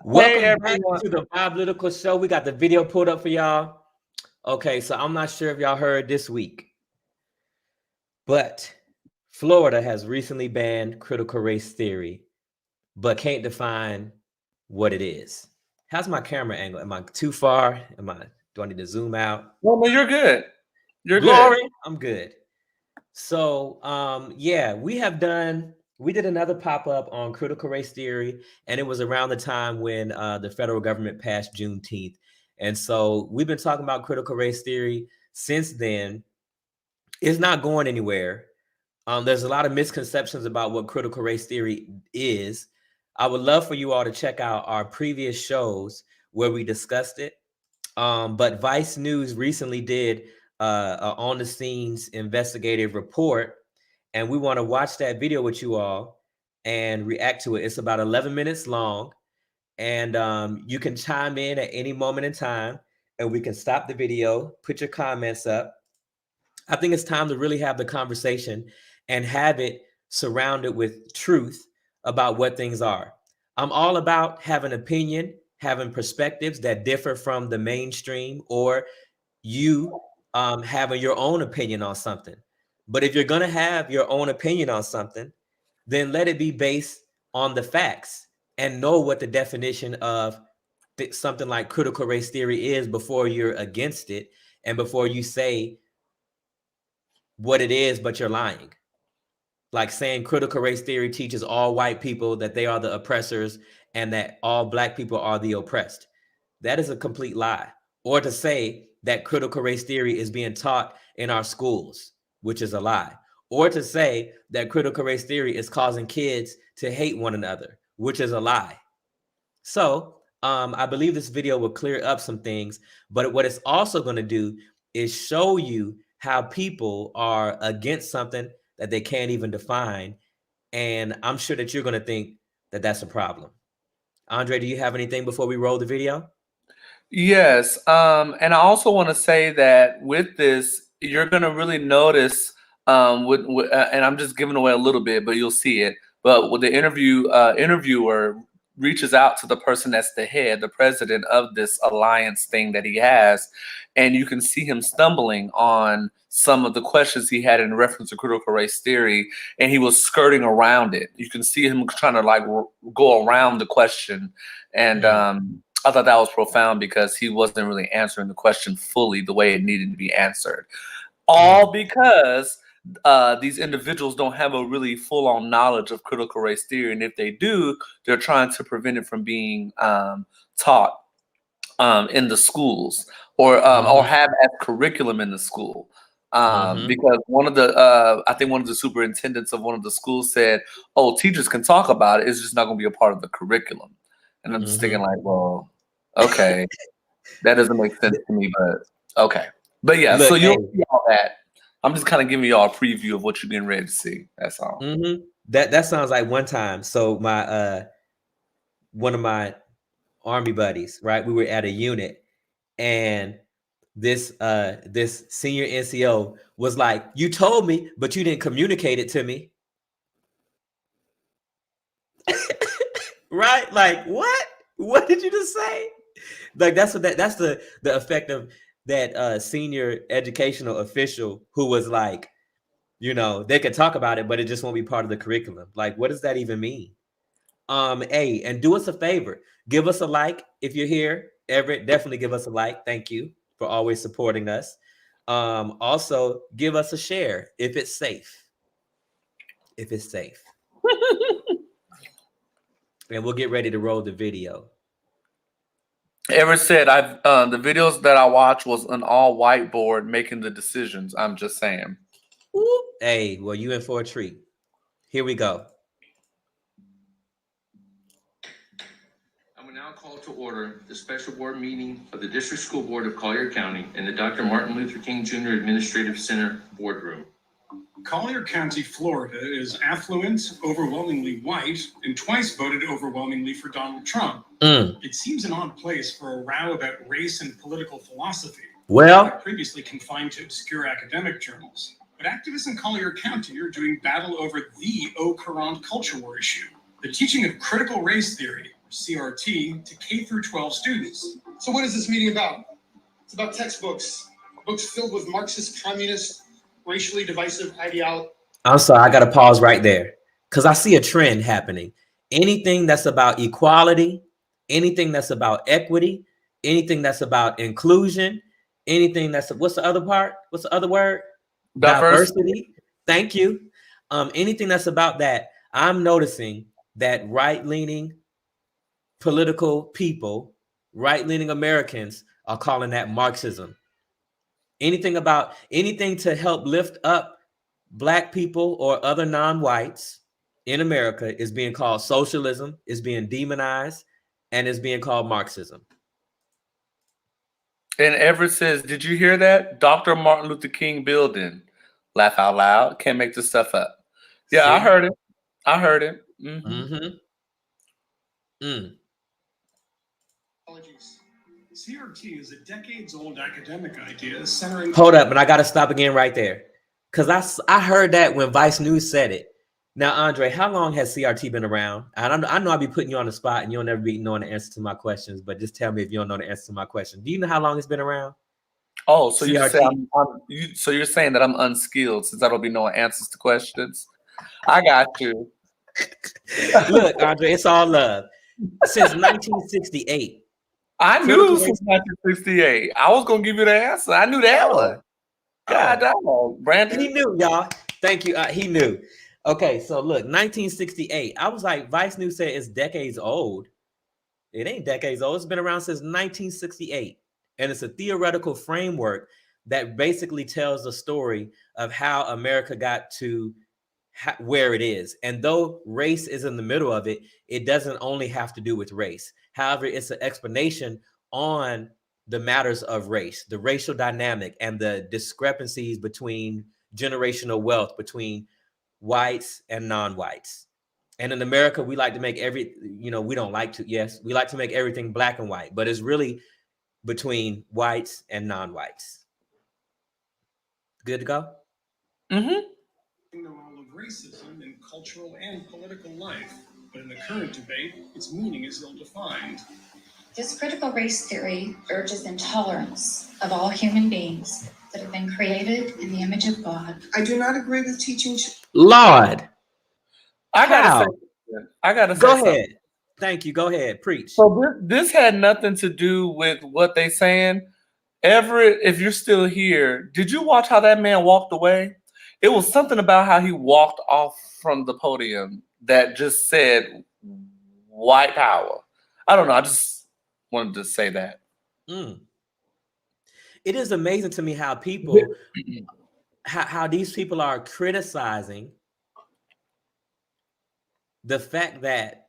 Hey Welcome back everyone. to the Political Show. We got the video pulled up for y'all. Okay, so I'm not sure if y'all heard this week, but Florida has recently banned critical race theory, but can't define what it is. How's my camera angle? Am I too far? Do I need to zoom out? No, you're good. You're good. Glory, I'm good. So yeah, we did another pop-up on critical race theory, and it was around the time when the federal government passed Juneteenth. And so we've been talking about critical race theory since then. It's not going anywhere. There's a lot of misconceptions about what critical race theory is. I would love for you all to check out our previous shows where we discussed it. But Vice News recently did a on the scenes investigative report, and we want to watch that video with you all and react to it. It's about 11 minutes long, and you can chime in at any moment in time, and we can stop the video, put your comments up. I think it's time to really have the conversation and have it surrounded with truth about what things are. I'm all about having opinion, having perspectives that differ from the mainstream, or you having your own opinion on something. But if you're going to have your own opinion on something, then let it be based on the facts and know what the definition of something like critical race theory is before you're against it and before you say what it is, but you're lying. Like saying critical race theory teaches all white people that they are the oppressors and that all black people are the oppressed. That is a complete lie. Or to say that critical race theory is being taught in our schools, which is a lie. Or to say that critical race theory is causing kids to hate one another, which is a lie. So I believe this video will clear up some things, but what it's also going to do is show you how people are against something that they can't even define. And I'm sure that you're going to think that that's a problem. Andre, do you have anything before we roll the video? Yes. And I also want to say that with this, you're going to really notice, and I'm just giving away a little bit, but you'll see it. But with the interviewer reaches out to the person that's the head, the president of this alliance thing that he has, and you can see him stumbling on some of the questions he had in reference to critical race theory, and he was skirting around it. You can see him trying to like go around the question, and I thought that was profound because he wasn't really answering the question fully the way it needed to be answered. All because these individuals don't have a really full-on knowledge of critical race theory, and if they do, they're trying to prevent it from being taught in the schools or have as curriculum in the school. Because one of the I think one of the superintendents of one of the schools said, "Oh, teachers can talk about it. It's just not going to be a part of the curriculum." And I'm just thinking like, well, okay, that doesn't make sense to me, but okay. But yeah, Look, so you'll hey, see all that. I'm just kind of giving y'all a preview of what you're getting ready to see. That's all. that sounds like one time. So my one of my army buddies, right? We were at a unit, and this senior NCO was like, "You told me, but you didn't communicate it to me." Right? Like, what? What did you just say? Like that's the effect of that senior educational official who was like, they could talk about it, but it just won't be part of the curriculum. Like, what does that even mean? Hey, and do us a favor. Give us a like if you're here. Everett, definitely give us a like. Thank you for always supporting us. Also, give us a share if it's safe. If it's safe. And we'll get ready to roll the video. Ever said the videos that I watched was an all whiteboard making the decisions. I'm just saying. Ooh. Hey, well, you in for a treat. Here we go. I will now call to order the special board meeting of the District School Board of Collier County in the Dr. Martin Luther King Jr. Administrative Center boardroom. Collier County, Florida is affluent, overwhelmingly white, and twice voted overwhelmingly for Donald Trump. It seems an odd place for a row about race and political philosophy. Well, Previously confined to obscure academic journals. But activists in Collier County are doing battle over the au courant culture war issue, the teaching of critical race theory, cRT, to K through 12 students. So what is this meeting about? It's about textbooks, books filled with Marxist, communist, racially divisive ideology. I'm sorry, I got to pause right there because I see a trend happening. Anything that's about equality, anything that's about equity, anything that's about inclusion, anything that's, what's the other part? What's the other word? Diversity. Thank you. Anything that's about that, I'm noticing that right-leaning political people, right-leaning Americans are calling that Marxism. Anything to help lift up Black people or other non-whites in America is being called socialism, is being demonized, and is being called Marxism. And Everett says, did you hear that? Dr. Martin Luther King building. Laugh out loud. Can't make this stuff up. Yeah, I heard it. I heard it. Apologies. CRT is a decades-old academic idea centering... Hold up, but I got to stop again right there. Because I heard that when Vice News said it. Now, Andre, how long has CRT been around? I know I'll be putting you on the spot and you'll never be knowing the answer to my questions, but just tell me if you don't know the answer to my question. Do you know how long it's been around? Oh, so you say so you're saying that I'm unskilled since I don't be knowing answers to questions? I got you. Look, Andre, it's all love. Since 1968. I knew since 1968. I was gonna give you the answer. I knew that one. God damn, Brandon. He knew, y'all. Thank you. He knew. Okay, so look, 1968. I was like, Vice News said it's decades old. It ain't decades old. It's been around since 1968. And it's a theoretical framework that basically tells the story of how America got to where it is. And though race is in the middle of it, it doesn't only have to do with race. However, it's an explanation on the matters of race, the racial dynamic and the discrepancies between generational wealth between whites and non-whites. And in America, we like to make we don't like to, yes, we like to make everything black and white, but it's really between whites and non-whites. Good to go? The role of racism in cultural and political life, but in the current debate, its meaning is ill-defined. This critical race theory urges intolerance of all human beings that have been created in the image of God. I do not agree with teaching. Lord, I gotta say go something. ahead. Thank you. Go ahead. Preach. So this had nothing to do with what they saying. Everett, if you're still here, did you watch how that man walked away? It was something about how he walked off from the podium that just said white power. I don't know. I just wanted to say that. It is amazing to me how people, how these people are criticizing the fact that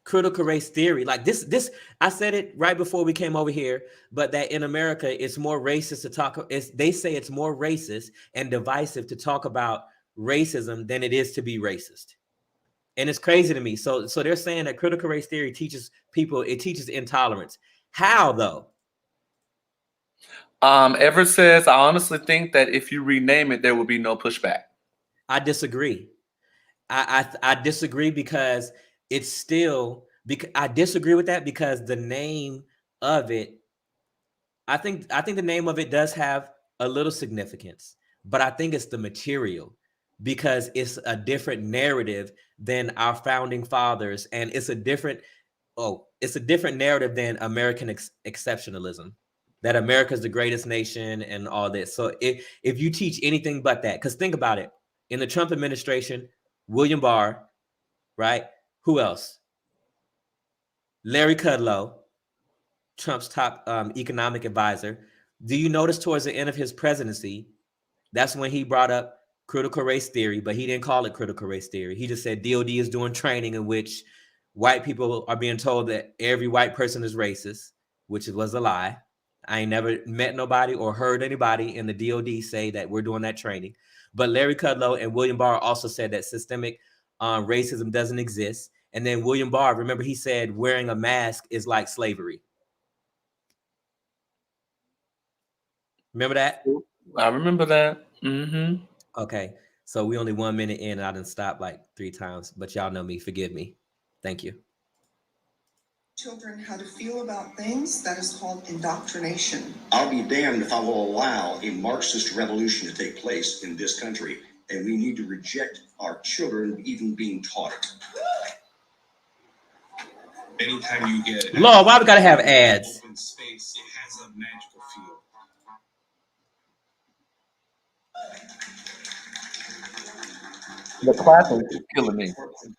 critical race theory, like this, I said it right before we came over here, but that in America, it's more racist to talk. They say it's more racist and divisive to talk about racism than it is to be racist. And it's crazy to me. So they're saying that critical race theory teaches people, it teaches intolerance. How though? Everett says, I honestly think that if you rename it, there will be no pushback. I disagree. I disagree because it's still, I disagree with that because the name of it, I think the name of it does have a little significance, but I think it's the material because it's a different narrative than our founding fathers. And it's a different narrative than American exceptionalism, that America's the greatest nation and all this. So if you teach anything but that, because think about it, in the Trump administration, William Barr, right? Who else? Larry Kudlow, Trump's top economic advisor. Do you notice towards the end of his presidency, that's when he brought up critical race theory, but he didn't call it critical race theory. He just said DOD is doing training in which white people are being told that every white person is racist, which was a lie. I ain't never met nobody or heard anybody in the DOD say that we're doing that training. But Larry Kudlow and William Barr also said that systemic racism doesn't exist. And then William Barr, remember, he said wearing a mask is like slavery. Remember that? I remember that. Okay, so we only 1 minute in and I didn't stop like 3 times, but y'all know me. Forgive me. Thank you. children how to feel about things, that is called indoctrination. I'll be damned if I will allow a Marxist revolution to take place in this country, and we need to reject our children even being taught it. Anytime you get Lord, why we gotta have ads? open space, it has a magical feel. The clapping is killing me.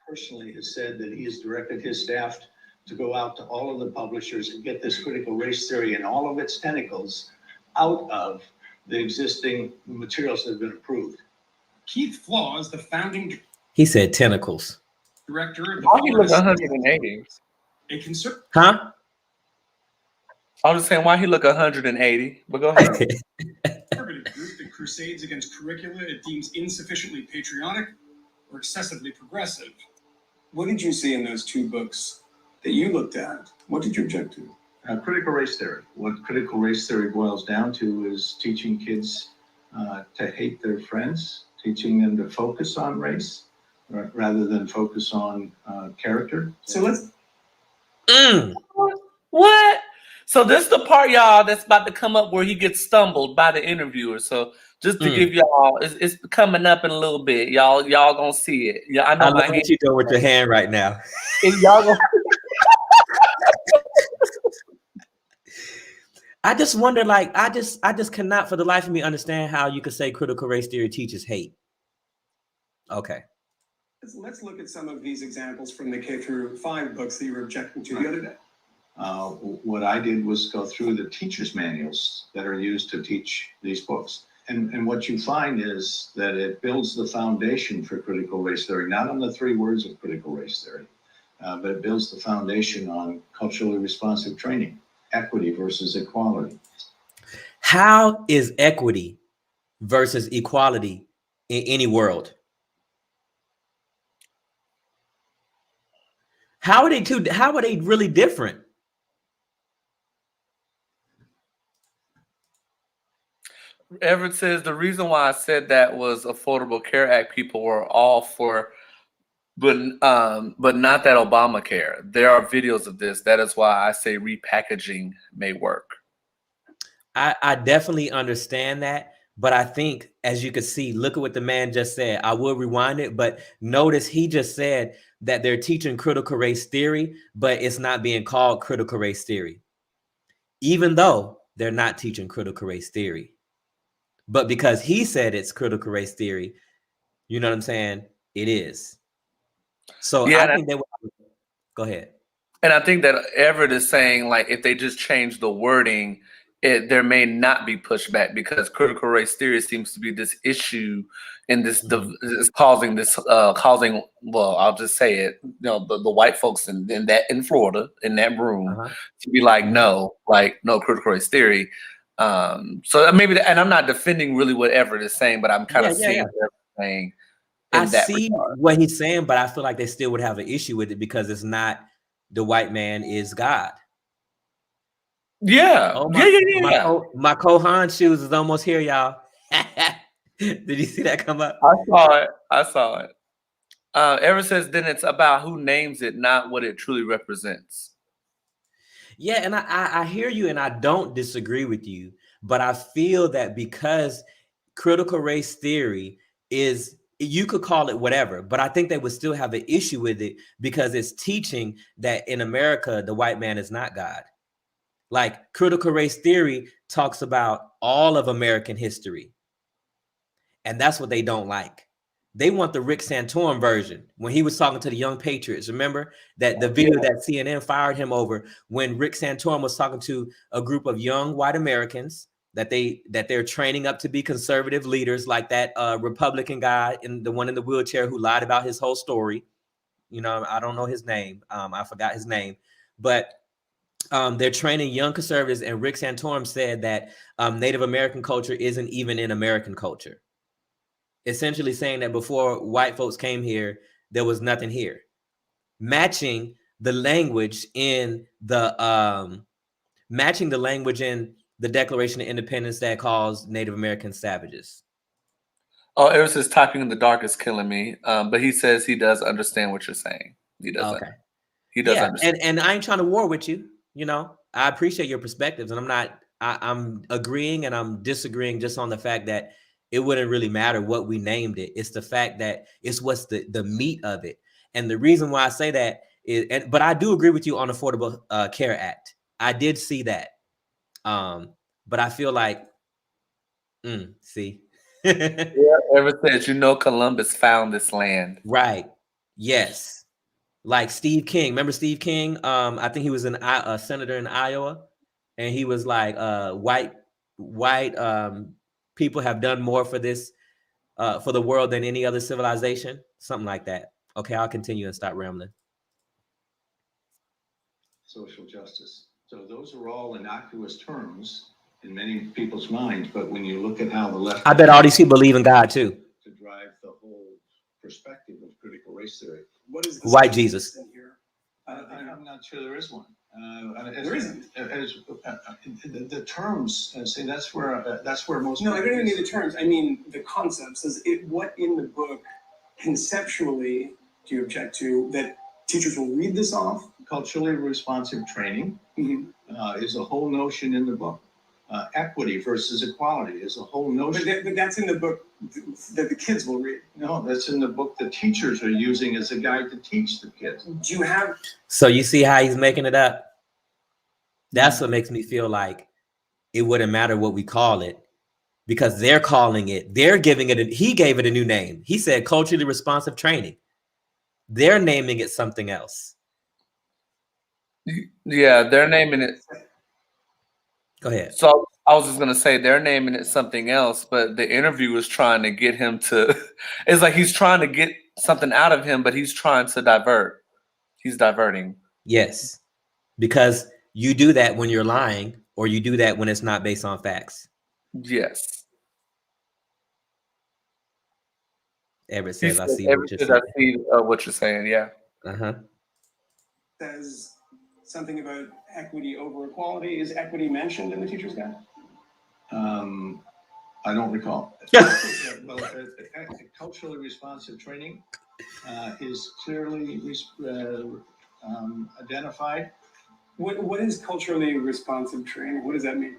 Personally has said that he has directed his staff to go out to all of the publishers and get this critical race theory and all of its tentacles out of the existing materials that have been approved. Keith Flaws, the founding He said tentacles. director of the Why he look Florida 180? a conservative Huh? I was just saying why he look 180. But go ahead. group that crusades against curricula it deems insufficiently patriotic or excessively progressive. What did you see in those two books that you looked at? What did you object to? Critical race theory. What critical race theory boils down to is teaching kids to hate their friends, teaching them to focus on race rather than focus on character. So let's. What? So this is the part, y'all, that's about to come up where he gets stumbled by the interviewer. So just to give y'all, it's coming up in a little bit. Y'all gonna see it. Yeah, I know. I love what you doing with your hand right now. Y'all gonna. I just wonder, like, I just cannot for the life of me understand how you could say critical race theory teaches hate. Okay. Let's look at some of these examples from the K through 5 books that you were objecting to the other day. What I did was go through the teacher's manuals that are used to teach these books. And what you find is that it builds the foundation for critical race theory, not on the 3 words of critical race theory, but it builds the foundation on culturally responsive training, equity versus equality. How is equity versus equality in any world? How are they really different? Everett says the reason why I said that was Affordable Care Act people were all for, but not that Obamacare. There are videos of this. That is why I say repackaging may work. I definitely understand that, but I think, as you can see, look at what the man just said. I will rewind it, but notice he just said that they're teaching critical race theory, but it's not being called critical race theory, even though they're not teaching critical race theory. But because he said it's critical race theory, you know what I'm saying? It is. So yeah, I think they would. Go ahead. And I think that Everett is saying, like, if they just change the wording, there may not be pushback because critical race theory seems to be this issue and this is causing well, I'll just say it, you know, the white folks in Florida in that room to be like, no critical race theory. So maybe, and I'm not defending really what Everett is saying, but I'm kind of seeing what Everett's saying. I see what he's saying, but I feel like they still would have an issue with it because it's not the white man is God. Yeah. Oh, my Kohan shoes is almost here, y'all. Did you see that come up? I saw it. Everett says then it's about who names it, not what it truly represents. Yeah, and I hear you, and I don't disagree with you, but I feel that because critical race theory is, you could call it whatever, but I think they would still have an issue with it because it's teaching that in America, the white man is not God. Like critical race theory talks about all of American history. And that's what they don't like. They want the Rick Santorum version when he was talking to the young patriots. Remember that the video that CNN fired him over when Rick Santorum was talking to a group of young white Americans that they're training up to be conservative leaders, like that Republican guy the one in the wheelchair who lied about his whole story. You know, I don't know his name. I forgot his name, but they're training young conservatives, and Rick Santorum said that Native American culture isn't even in American culture. Essentially saying that before white folks came here, there was nothing here. Matching the language in the Declaration of Independence that calls Native Americans savages. Oh, Eric says typing in the dark is killing me. But he says he does understand what you're saying. He does. Okay. he does Yeah, understand. and I ain't trying to war with you. You know, I appreciate your perspectives, and I'm not. I'm agreeing and I'm disagreeing just on the fact that it wouldn't really matter what we named it. It's the fact that it's what's the meat of it, and the reason why I say that is, but I do agree with you on Affordable Care Act. I did see that, but I feel like, see, Yeah, ever since Columbus found this land. right? Yes. Like Steve King. Remember Steve King? I think he was a senator in Iowa, and he was like, white people have done more for this for the world than any other civilization, something like that. Okay, I'll continue and stop rambling. Social justice. So those are all innocuous terms in many people's minds, but when you look at how the left, I bet all these people believe in God too. To drive the whole perspective of critical race theory. What is White Jesus? in here? I'm not sure there is one. There isn't. The terms, see, that's where most. No, I don't even need the terms. I mean the concepts. What in the book conceptually do you object to that teachers will read this off? Culturally responsive training is a whole notion in the book. Equity versus equality is a whole notion. But that's in the book that the kids will read. No, that's in the book the teachers are using as a guide to teach the kids. Do you have? So you see how he's making it up? That's what makes me feel like it wouldn't matter what we call it, because they're calling it, they're giving it, he gave it a new name. He said culturally responsive training. They're naming it something else. Yeah, they're naming it. Go ahead. So I was just gonna say they're naming it something else, but the interview was trying to get him to. It's like he's trying to get something out of him, but he's trying to divert. He's diverting. Yes, because you do that when you're lying, or you do that when it's not based on facts. Yes. Everett says, "I see what you're saying." I see what you're saying. Yeah. Says something about equity over equality. Is equity mentioned in the teacher's guide? I don't recall. Well, culturally responsive training is clearly identified. What is culturally responsive training? What does that mean?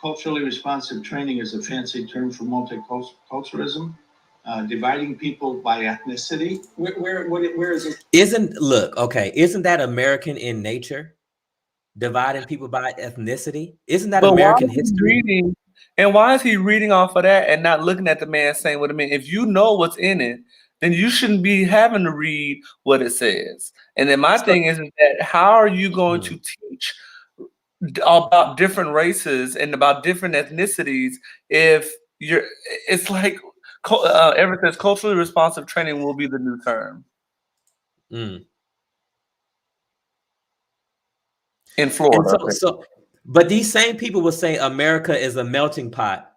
Culturally responsive training is a fancy term for multiculturalism, dividing people by ethnicity. Where is it? Isn't that American in nature? Dividing people by ethnicity? Isn't that But American history? Why is he reading off of that and not looking at the man saying what it means? If you know what's in it, then you shouldn't be having to read what it says. And then my thing is that how are you going to teach about different races and about different ethnicities if it's like Everett says culturally responsive training will be the new term. In Florida. But these same people will say America is a melting pot,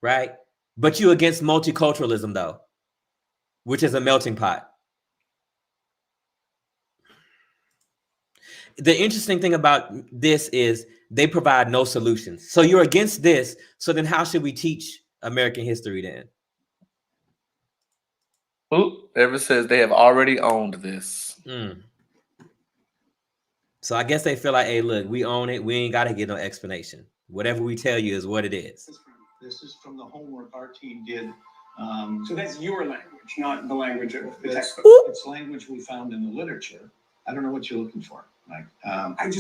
right? But you against multiculturalism though, which is a melting pot. The interesting thing about this is they provide no solutions. So you're against this. So then how should we teach American history then? Everett says they have already owned this. So I guess they feel like, hey, look, we own it. We ain't got to get no explanation. Whatever we tell you is what it is. This is from the homework our team did. So that's your language, not the language of the textbook. It's language we found in the literature. I don't know what you're looking for, Mike. I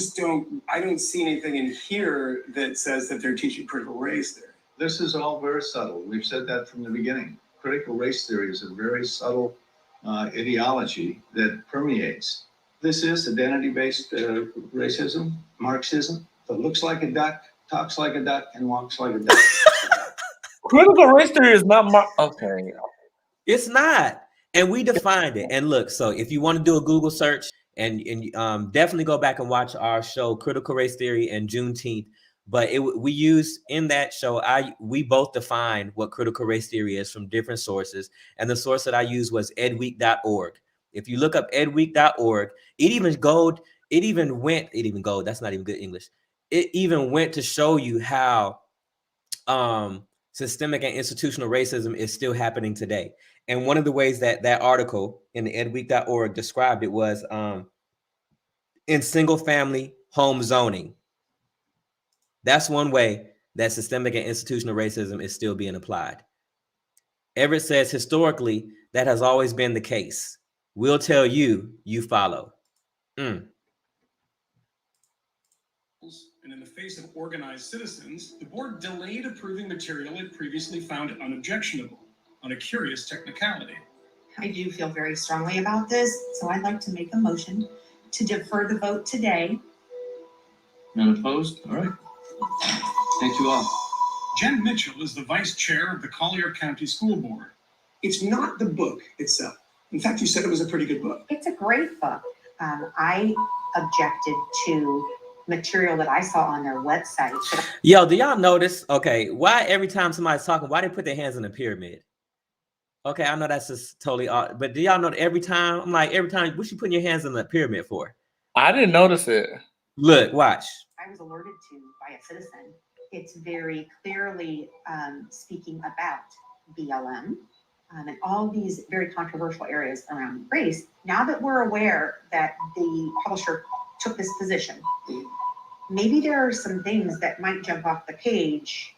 don't see anything in here that says that they're teaching critical race theory. This is all very subtle. We've said that from the beginning. Critical race theory is a very subtle ideology that permeates. This is identity-based racism, Marxism, that looks like a duck, talks like a duck, and walks like a duck. Critical race theory is not okay. It's not. And we defined it. And look, so if you want to do a Google search and definitely go back and watch our show, Critical Race Theory and Juneteenth. But we use in that show, we both defined what critical race theory is from different sources. And the source that I used was edweek.org. If you look up edweek.org, that's not even good English. It even went to show you how systemic and institutional racism is still happening today. And one of the ways that article in the edweek.org described it was in single family home zoning. That's one way that systemic and institutional racism is still being applied. Everett says historically that has always been the case. We'll tell you, you follow. And in the face of organized citizens, the board delayed approving material it previously found unobjectionable on a curious technicality. I do feel very strongly about this, so I'd like to make a motion to defer the vote today. None opposed? All right. Thank you all. Jen Mitchell is the vice chair of the Collier County School Board. It's not the book itself. In fact, you said it was a pretty good book. It's a great book. I objected to material that I saw on their website. Yo, do y'all notice? Okay, why every time somebody's talking, why they put their hands in a pyramid? Okay, I know that's just totally odd, but do y'all know that every time? I'm like, every time, what you putting your hands in the pyramid for? I didn't notice it. Look, watch. I was alerted to by a citizen. It's very clearly speaking about BLM and all these very controversial areas around race. Now that we're aware that the publisher took this position, maybe there are some things that might jump off the page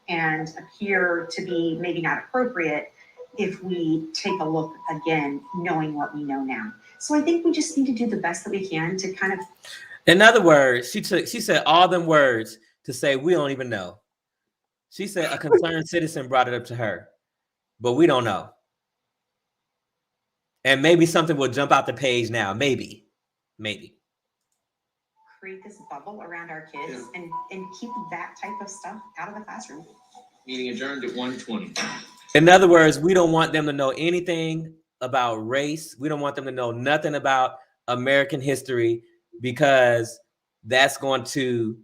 and appear to be maybe not appropriate if we take a look again, knowing what we know now. So I think we just need to do the best that we can to kind of. In other words, she said all them words to say we don't even know. She said a concerned citizen brought it up to her, but we don't know. And maybe something will jump out the page now. Maybe. Create this bubble around our kids and keep that type of stuff out of the classroom. Meeting adjourned at 1:20. In other words, we don't want them to know anything about race. We don't want them to know nothing about American history because that's going to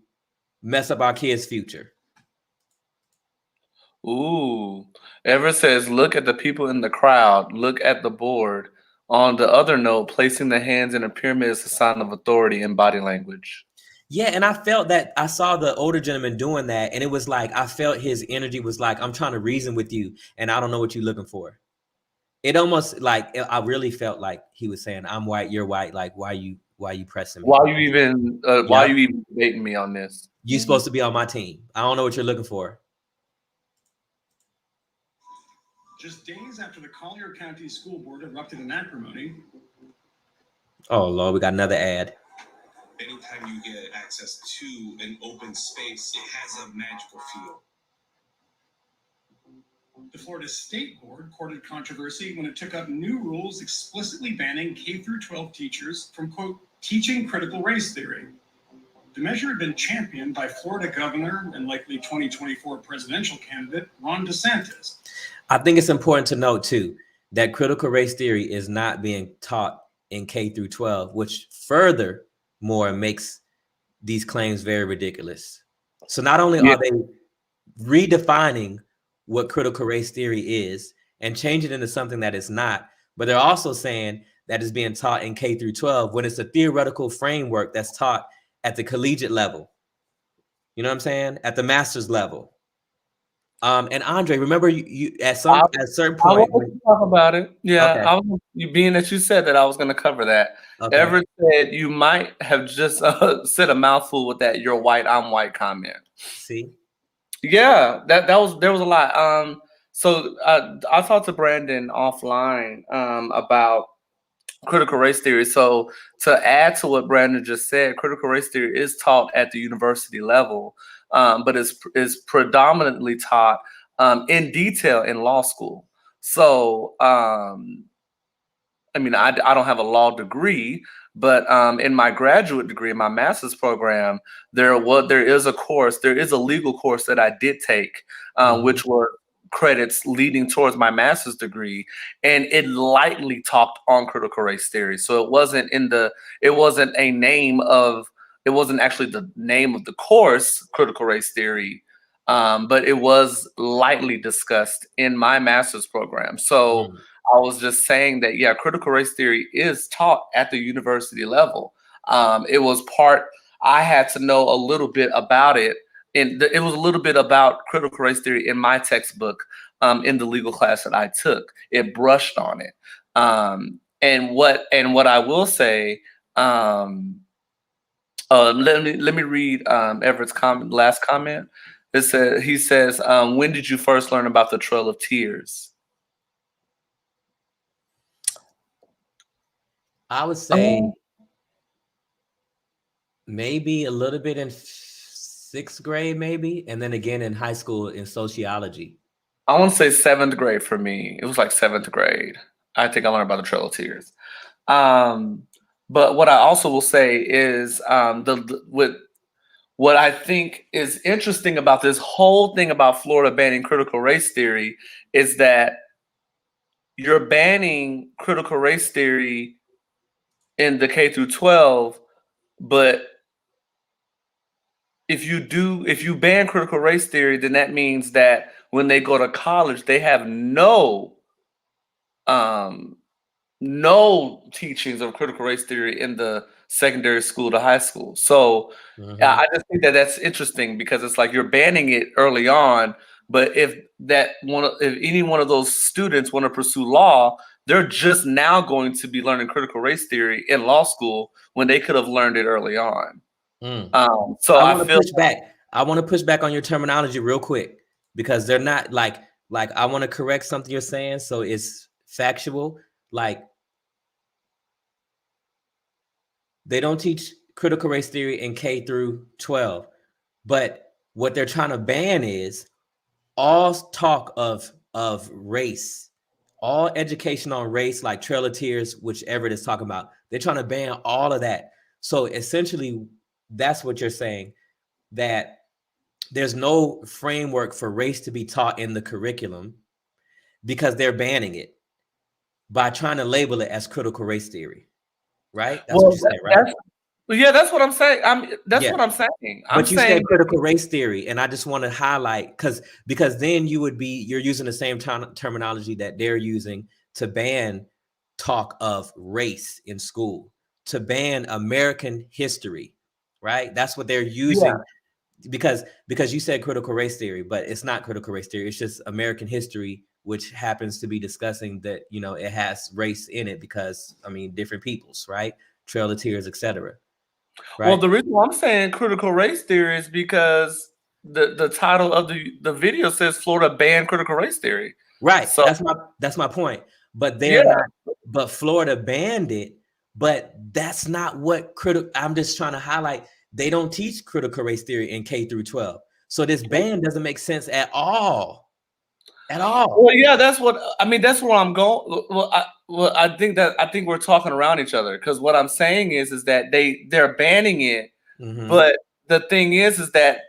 mess up our kids' future. Ooh. Everett says, look at the people in the crowd. Look at the board. On the other note, placing the hands in a pyramid is a sign of authority in body language. Yeah, and I felt that I saw the older gentleman doing that, and it was like I felt his energy was like, I'm trying to reason with you, and I don't know what you're looking for. It almost like I really felt like he was saying, I'm white, you're white. Like, why you pressing me? Why you even debating me on this? You're supposed to be on my team. I don't know what you're looking for. Just days after the Collier County School Board erupted in acrimony. Oh, Lord, we got another ad. Anytime you get access to an open space, it has a magical feel. The Florida State Board courted controversy when it took up new rules explicitly banning K-12 teachers from, quote, teaching critical race theory. The measure had been championed by Florida Governor and likely 2024 presidential candidate Ron DeSantis. I think it's important to note, too, that critical race theory is not being taught in K-12, which furthermore makes these claims very ridiculous. So not only are they redefining what critical race theory is and change it into something that it's not, but they're also saying that it's being taught in K-12 when it's a theoretical framework that's taught at the collegiate level. You know what I'm saying? At the master's level. And Andre, remember you at a certain point. I want to talk about it. Yeah, Okay. Being that you said that, I was going to cover that. Okay. Everett said you might have just said a mouthful with that "you're white, I'm white" comment. See? Yeah, there was a lot. So I talked to Brandon offline about critical race theory. So to add to what Brandon just said, critical race theory is taught at the university level, but is predominantly taught in detail in law school. So I mean, I don't have a law degree, but in my graduate degree, in my master's program, there is a legal course that I did take, which were credits leading towards my master's degree, and it lightly talked on critical race theory. So it wasn't actually the name of the course, critical race theory, but it was lightly discussed in my master's program. So I was just saying that, yeah, critical race theory is taught at the university level. I had to know a little bit about it. It was a little bit about critical race theory in my textbook in the legal class that I took. It brushed on it. And what I will say, Let me read Everett's last comment. He says, when did you first learn about the Trail of Tears? I would say maybe a little bit in 6th grade, maybe, and then again in high school in sociology. I want to say 7th grade for me. It was like 7th grade. I think I learned about the Trail of Tears. But what I also will say is what I think is interesting about this whole thing about Florida banning critical race theory is that you're banning critical race theory in the K through 12, but if you ban critical race theory, then that means that when they go to college, they have no teachings of critical race theory in the secondary school to high school. So I just think that that's interesting because it's like you're banning it early on, but if any one of those students want to pursue law, they're just now going to be learning critical race theory in law school when they could have learned it early on. So I want to push back. I want to push back on your terminology real quick because they're not like I want to correct something you're saying so it's factual. Like they don't teach critical race theory in K through 12, but what they're trying to ban is all talk of race, all education on race, like Trail of Tears, whichever it is talking about. They're trying to ban all of that. So essentially, that's what you're saying, that there's no framework for race to be taught in the curriculum because they're banning it by trying to label it as critical race theory, right? That's what you said, right? Yeah, that's what I'm saying. What I'm saying. But you said critical race theory, and I just want to highlight because then you're using the same terminology that they're using to ban talk of race in school, to ban American history, right? That's what they're using. Yeah. Because you said critical race theory, but it's not critical race theory. It's just American history, which happens to be discussing that, it has race in it because, different peoples, right? Trail of Tears, etc. Right? Well, the reason why I'm saying critical race theory is because the title of the video says Florida banned critical race theory. Right. So that's my point. But they're not. But Florida banned it. But that's not what I'm just trying to highlight. They don't teach critical race theory in K through 12. So this ban doesn't make sense at all. At all. Well, yeah, that's what that's where I'm going. I think we're talking around each other because what I'm saying is that they're banning it, but the thing is that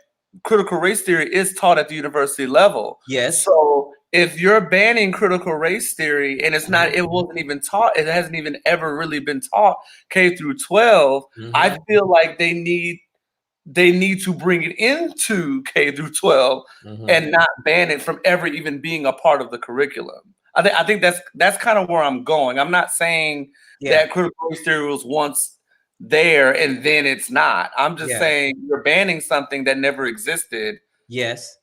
critical race theory is taught at the university level. Yes. So if you're banning critical race theory and it wasn't even taught, it hasn't even ever really been taught K through 12. I feel like they need to bring it into K through 12 and not ban it from ever even being a part of the curriculum. I think that's kind of where I'm going. I'm not saying that critical race theory was once there and then it's not. I'm just saying you're banning something that never existed. Yes.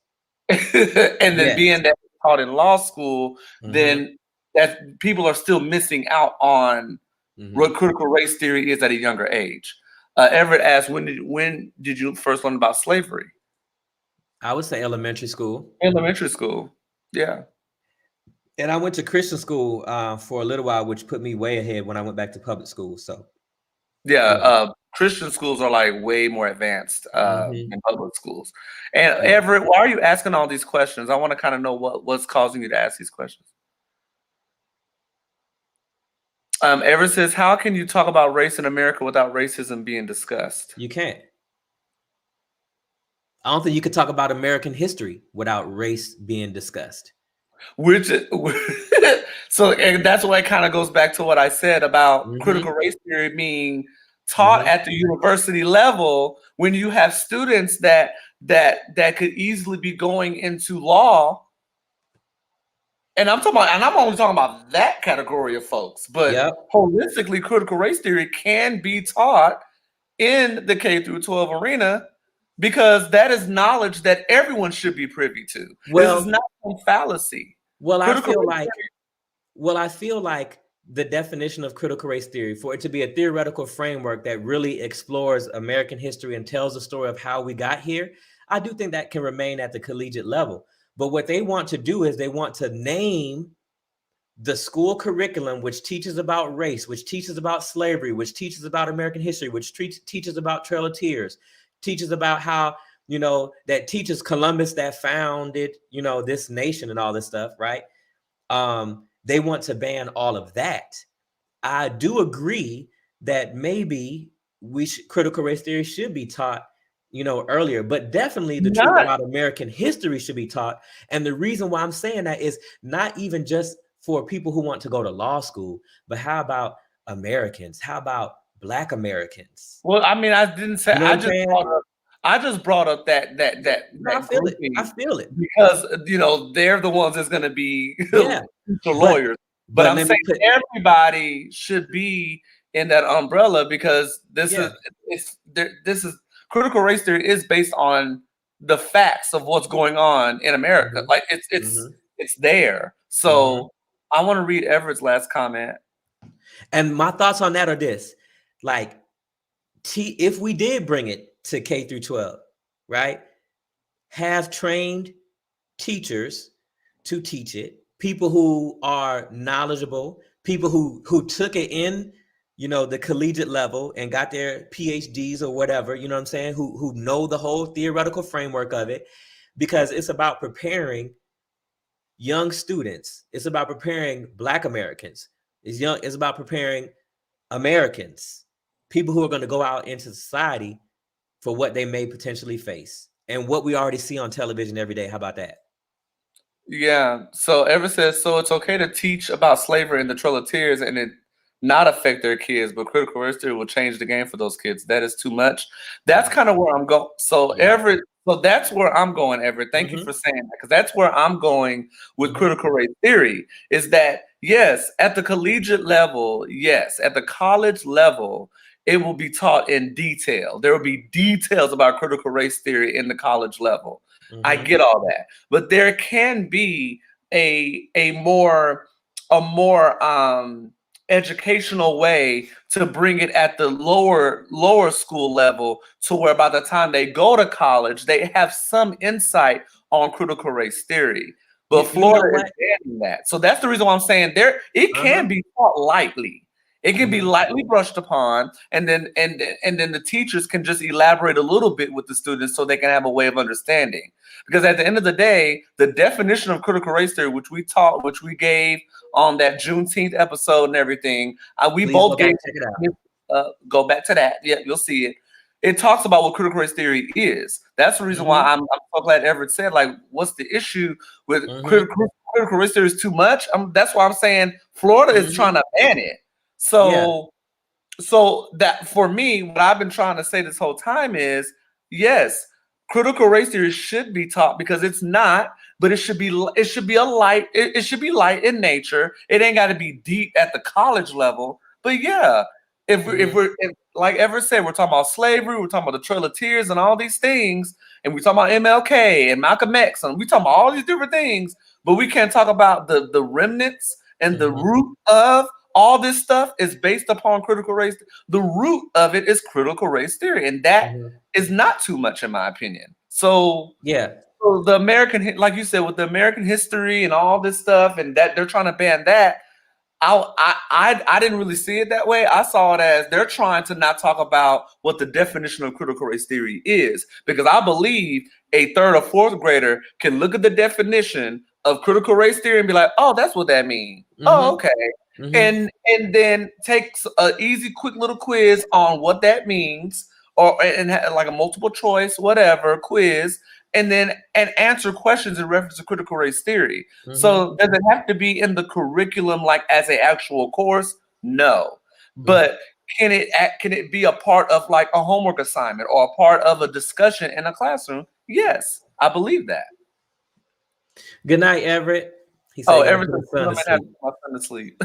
And then being that it's taught in law school, then that people are still missing out on what critical race theory is at a younger age. Everett asked, when did you first learn about slavery? I would say elementary school. Elementary school, yeah. And I went to Christian school for a little while, which put me way ahead when I went back to public school. So, Christian schools are like way more advanced than public schools. And Everett, why are you asking all these questions? I want to kind of know what's causing you to ask these questions. Everett says, how can you talk about race in America without racism being discussed? You can't. I don't think you could talk about American history without race being discussed. So, and that's why it kind of goes back to what I said about critical race theory being taught at the university level when you have students that could easily be going into law. And I'm only talking about that category of folks, but holistically, critical race theory can be taught in the K through 12 arena because that is knowledge that everyone should be privy to. This is not some fallacy. Well, I feel like the definition of critical race theory, for it to be a theoretical framework that really explores American history and tells the story of how we got here, I do think that can remain at the collegiate level. But what they want to do is they want to name the school curriculum, which teaches about race, which teaches about slavery, which teaches about American history, which teaches about Trail of Tears, teaches about how, you know, that teaches Columbus that founded, you know, this nation and all this stuff, right? They want to ban all of that. I do agree that maybe critical race theory should be taught, you know, earlier, but definitely the truth about American history should be taught. And the reason why I'm saying that is not even just for people who want to go to law school, but how about Americans? How about Black Americans? Well, I mean, I didn't say, You know I just brought up that I feel it. I feel it because, you know, they're the ones that's going to be yeah. lawyers. But I'm saying everybody should be in that umbrella because this is critical race theory is based on the facts of what's going on in America. Like it's there. So I want to read Everett's last comment. And my thoughts on that are this: like, if we did bring it to K through 12, right? Have trained teachers to teach it, people who are knowledgeable, people who took it in, you know, the collegiate level and got their PhDs or whatever, you know what I'm saying, who know the whole theoretical framework of it, because it's about preparing young students. It's about preparing Black Americans. It's about preparing Americans, people who are going to go out into society for what they may potentially face and what we already see on television every day. How about that? Yeah. So Everett says, so it's okay to teach about slavery and the Trail of Tears and it not affect their kids, but critical race theory will change the game for those kids. That is too much. That's kind of where I'm going. So Everett, so that's where I'm going, Everett. Thank you for saying that, because that's where I'm going with critical race theory, is that, yes, at the collegiate level, yes, at the college level, it will be taught in detail. There will be details about critical race theory in the college level. I get all that, but there can be a more educational way to bring it at the lower school level, to where by the time they go to college, they have some insight on critical race theory. But Florida is banning that, so that's the reason why I'm saying it can be taught lightly. It can be lightly brushed upon, and then the teachers can just elaborate a little bit with the students so they can have a way of understanding. Because at the end of the day, the definition of critical race theory, which we gave on that Juneteenth episode and everything, we both gave. Go back to that. Yeah, you'll see it. It talks about what critical race theory is. That's the reason why I'm so glad Everett said, like, what's the issue with critical race theory is too much? That's why I'm saying Florida is trying to ban it. So that, for me, what I've been trying to say this whole time is, yes, critical race theory should be taught, because it's not, but it should be light in nature. It ain't got to be deep at the college level. But yeah, if we're like Everett said, we're talking about slavery, we're talking about the Trail of Tears and all these things, and we're talking about MLK and Malcolm X, and we talking about all these different things, but we can't talk about the remnants and the root of all this stuff is based upon critical race. The root of it is critical race theory, and that is not too much, in my opinion. So so the American, like you said, with the American history and all this stuff, and that they're trying to ban that. I didn't really see it that way. I saw it as they're trying to not talk about what the definition of critical race theory is, because I believe a 3rd or 4th grader can look at the definition of critical race theory and be like, oh, that's what that means. Oh, okay. And then take an easy, quick little quiz on what that means, and like a multiple choice, whatever quiz, and answer questions in reference to critical race theory. So does it have to be in the curriculum, like as an actual course? No. But can it be a part of like a homework assignment or a part of a discussion in a classroom? Yes, I believe that. Good night, Everett. He said, Everett, I'm gonna have my son to sleep.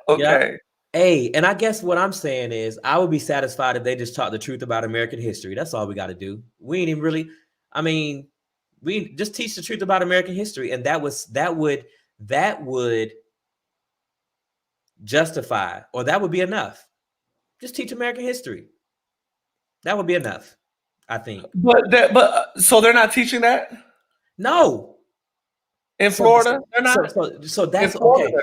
Okay. Hey, and I guess what I'm saying is, I would be satisfied if they just taught the truth about American history. That's all we got to do. We ain't even really, I mean, we just teach the truth about American history, and that would justify, or that would be enough. Just teach American history. That would be enough, I think. But so they're not teaching that No. in Florida. They're not. So that's okay.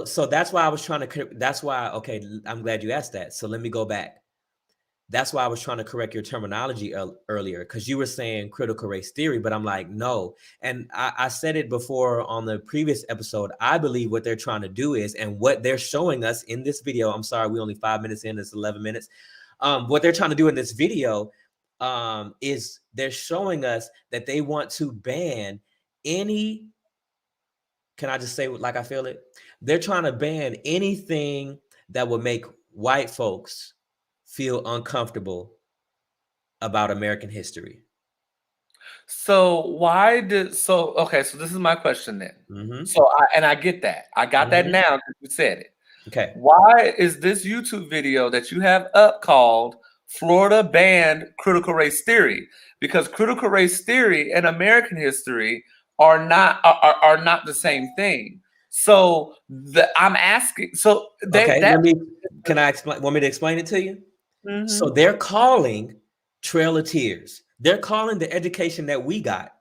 So that's why I was trying to. That's why. Okay, I'm glad you asked that. So let me go back. That's why I was trying to correct your terminology earlier, because you were saying critical race theory, but I'm like, no. And I said it before on the previous episode. I believe what they're trying to do is, and what they're showing us in this video, I'm sorry, we're only 5 minutes in, it's 11 minutes. What they're trying to do in this video is they're showing us that they want to ban any, can I just say like I feel it? They're trying to ban anything that would make white folks feel uncomfortable about American history. So okay, so this is my question then. Mm-hmm. So I get that. I got that now that you said it. Okay. Why is this YouTube video that you have up called Florida Banned Critical Race Theory? Because critical race theory and American history are not the same thing. So I'm asking. So can I explain? Want me to explain it to you? Mm-hmm. So they're calling Trail of Tears. They're calling the education that we got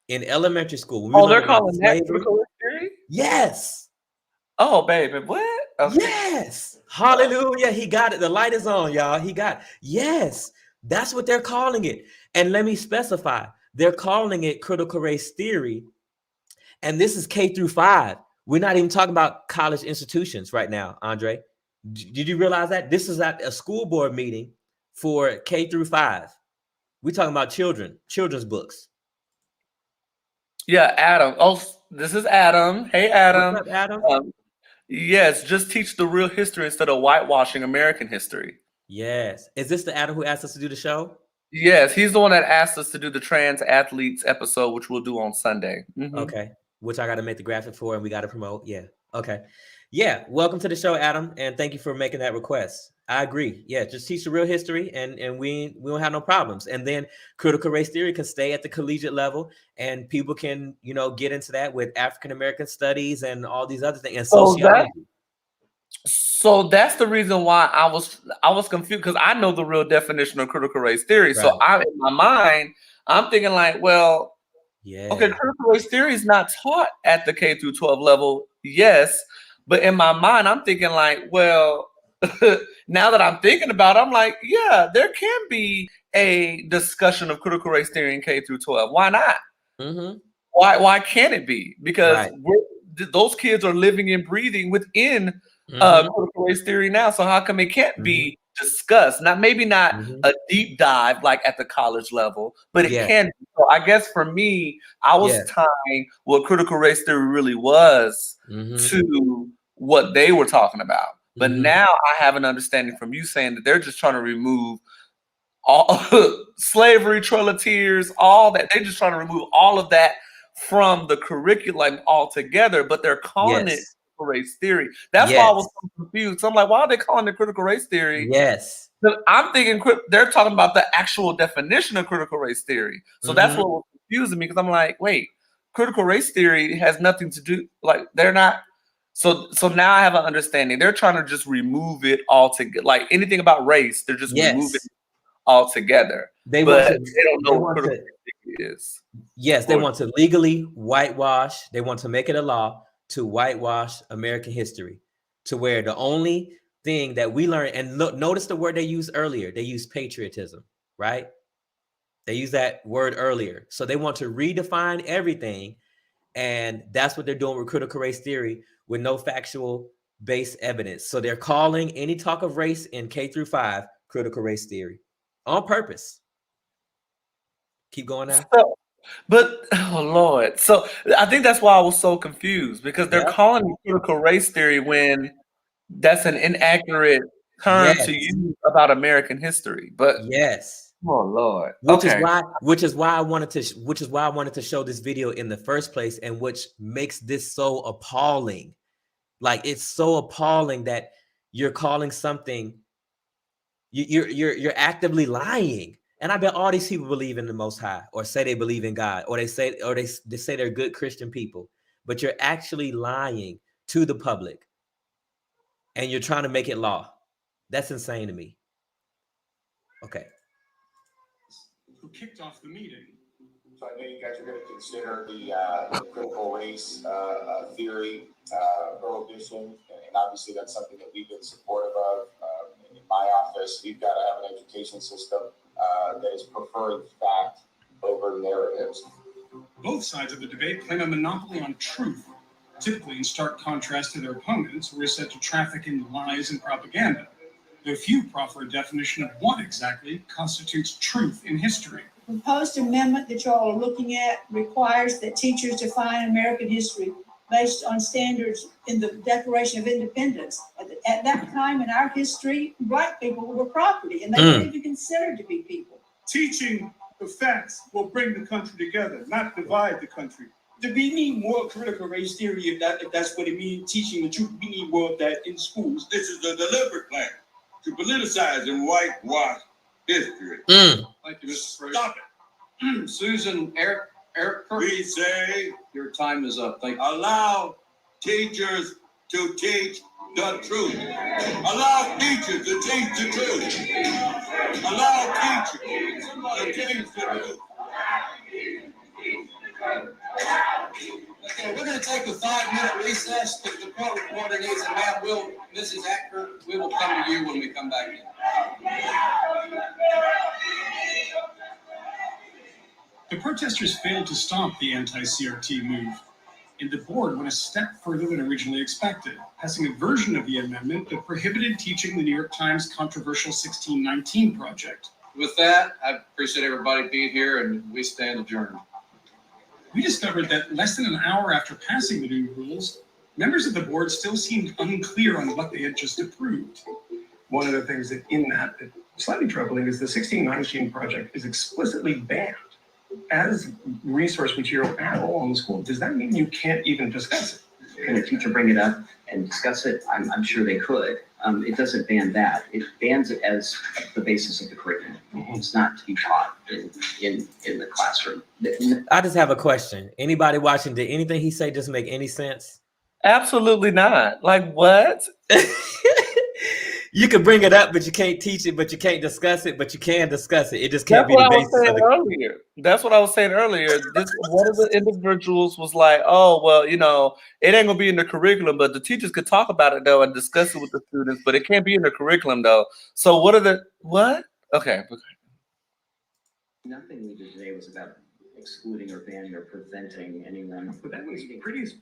in elementary school. They're calling that critical race theory? Yes. Oh, baby, what? Okay. Yes. Hallelujah. He got it. The light is on, y'all. He got it. Yes. That's what they're calling it. And let me specify. They're calling it critical race theory. And this is K through 5. We're not even talking about college institutions right now, Andre. Did you realize that? This is at a school board meeting for K through 5. We're talking about children's books. Yeah, Adam. Oh, this is Adam. Hey, Adam. What's up, Adam? Yes, just teach the real history instead of whitewashing American history. Yes. Is this the Adam who asked us to do the show? Yes, he's the one that asked us to do the trans athletes episode, which we'll do on Sunday. Mm-hmm. Okay. Which I got to make the graphic for and we got to promote. Yeah. Okay. Yeah. Welcome to the show, Adam. And thank you for making that request. I agree. Yeah. Just teach the real history and we don't have no problems. And then critical race theory can stay at the collegiate level and people can, get into that with African-American studies and all these other things and sociology. So that's the reason why I was confused, because I know the real definition of critical race theory. Right. So in my mind, I'm thinking like, well, okay, critical race theory is not taught at the K through 12 level. Yes. But in my mind, I'm thinking like, well, now that I'm thinking about it, I'm like, yeah, there can be a discussion of critical race theory in K through 12. Why not? Mm-hmm. Why can't it be? Because those kids are living and breathing within critical race theory now. So how come it can't be discussed? Maybe not a deep dive like at the college level, but it can be. So I guess for me, I was tying what critical race theory really was to what they were talking about. But now I have an understanding from you saying that they're just trying to remove all slavery, Trail of Tears, all that. They're just trying to remove all of that from the curriculum altogether, but they're calling it critical race theory. That's why I was so confused. So I'm like, why are they calling it critical race theory? Yes. I'm thinking they're talking about the actual definition of critical race theory. So that's what was confusing me, because I'm like, wait, critical race theory has nothing to do, like they're not. So now I have an understanding. They're trying to just remove it altogether. Like anything about race, they're just removing it altogether. They don't know what critical race is. Yes, they want to legally whitewash. They want to make it a law to whitewash American history, to where the only thing that we learn, and notice the word they used earlier, they used patriotism, right? They used that word earlier. So they want to redefine everything. And that's what they're doing with critical race theory with no factual based evidence. So they're calling any talk of race in K through 5 critical race theory on purpose. Keep going now. But oh Lord. So I think that's why I was so confused, because they're calling it critical race theory when that's an inaccurate term to use about American history. But oh Lord. Which is why I wanted to show this video in the first place, and which makes this so appalling. Like, it's so appalling that you're calling something, you're actively lying. And I bet all these people believe in the Most High, or say they believe in God, or they say they're good Christian people, but you're actually lying to the public. and you're trying to make it law. That's insane to me. Okay. Who kicked off the meeting. So I know you guys are going to consider the critical race theory prohibition, and obviously that's something that we've been supportive of. In my office, we've got to have an education system that is preferring fact over narratives. Both sides of the debate claim a monopoly on truth, typically in stark contrast to their opponents, who are said to traffic in lies and propaganda. Though few proffer a definition of what exactly constitutes truth in history. The proposed amendment that y'all are looking at requires that teachers define American history based on standards in the Declaration of Independence. At that time in our history, black people were property, and they weren't even considered to be people. Teaching the facts will bring the country together, not divide the country. Do we need more critical race theory if that's what it means, teaching the truth? We need more of that in schools. This is a deliberate plan to politicize and whitewash history. Thank you, Mr. President. Stop it. Susan, Eric, We say your time is up. Thank you. allow teachers to teach the truth. Allow teachers to teach the truth. Allow teachers to teach the truth. Okay, we're going to take a 5-minute recess because the court reporter needs a man. Mrs. Acker, we will come to you when we come back in. The protesters failed to stop the anti-CRT move, and the board went a step further than originally expected, passing a version of the amendment that prohibited teaching the New York Times controversial 1619 project. With that, I appreciate everybody being here, and we stand adjourned. We discovered that less than an hour after passing the new rules, members of the board still seemed unclear on what they had just approved. One of the things that in that slightly troubling is the 1619 project is explicitly banned as resource material at all in the school. Does that mean you can't even discuss it? Can a teacher bring it up and discuss it? I'm sure they could. It doesn't ban that. It bans it as the basis of the curriculum. It's not to be taught in the classroom. I just have a question. Anybody watching, did anything he say just make any sense? Absolutely not. Like what? You can bring it up, but you can't teach it, but you can't discuss it, but you can discuss it. It just can't be the basis of the earlier. That's what I was saying earlier. One of the individuals was like, oh, well, you know, it ain't gonna be in the curriculum, but the teachers could talk about it though and discuss it with the students, but it can't be in the curriculum though. So what? Okay. Nothing we did today was about excluding or banning or preventing anyone. But that was pretty.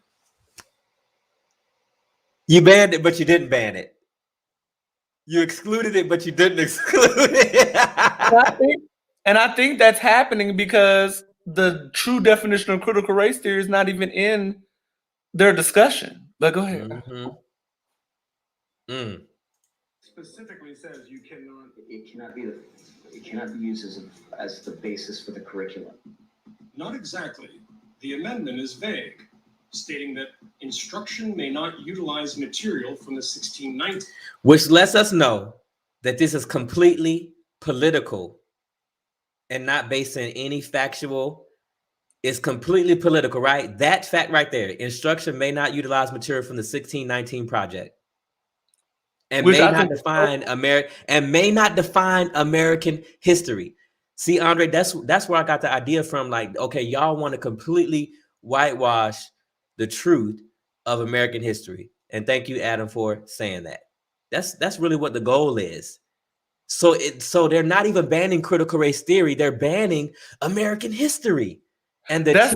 You banned it, but you didn't ban it. You excluded it, but you didn't exclude it. And I think that's happening because the true definition of critical race theory is not even in their discussion. But go ahead. Specifically says you cannot. It cannot be used as the basis for the curriculum. Not exactly. The amendment is vague, stating that instruction may not utilize material from the 1619. Which lets us know that this is completely political and not based on any factual. It's completely political, right? That fact right there. Instruction may not utilize material from the 1619 project. And may not define American history. See, Andre, that's where I got the idea from. Like, okay, y'all want to completely whitewash the truth of American history. And thank you, Adam, for saying that. That's really what the goal is. So they're not even banning critical race theory. They're banning American history. And that's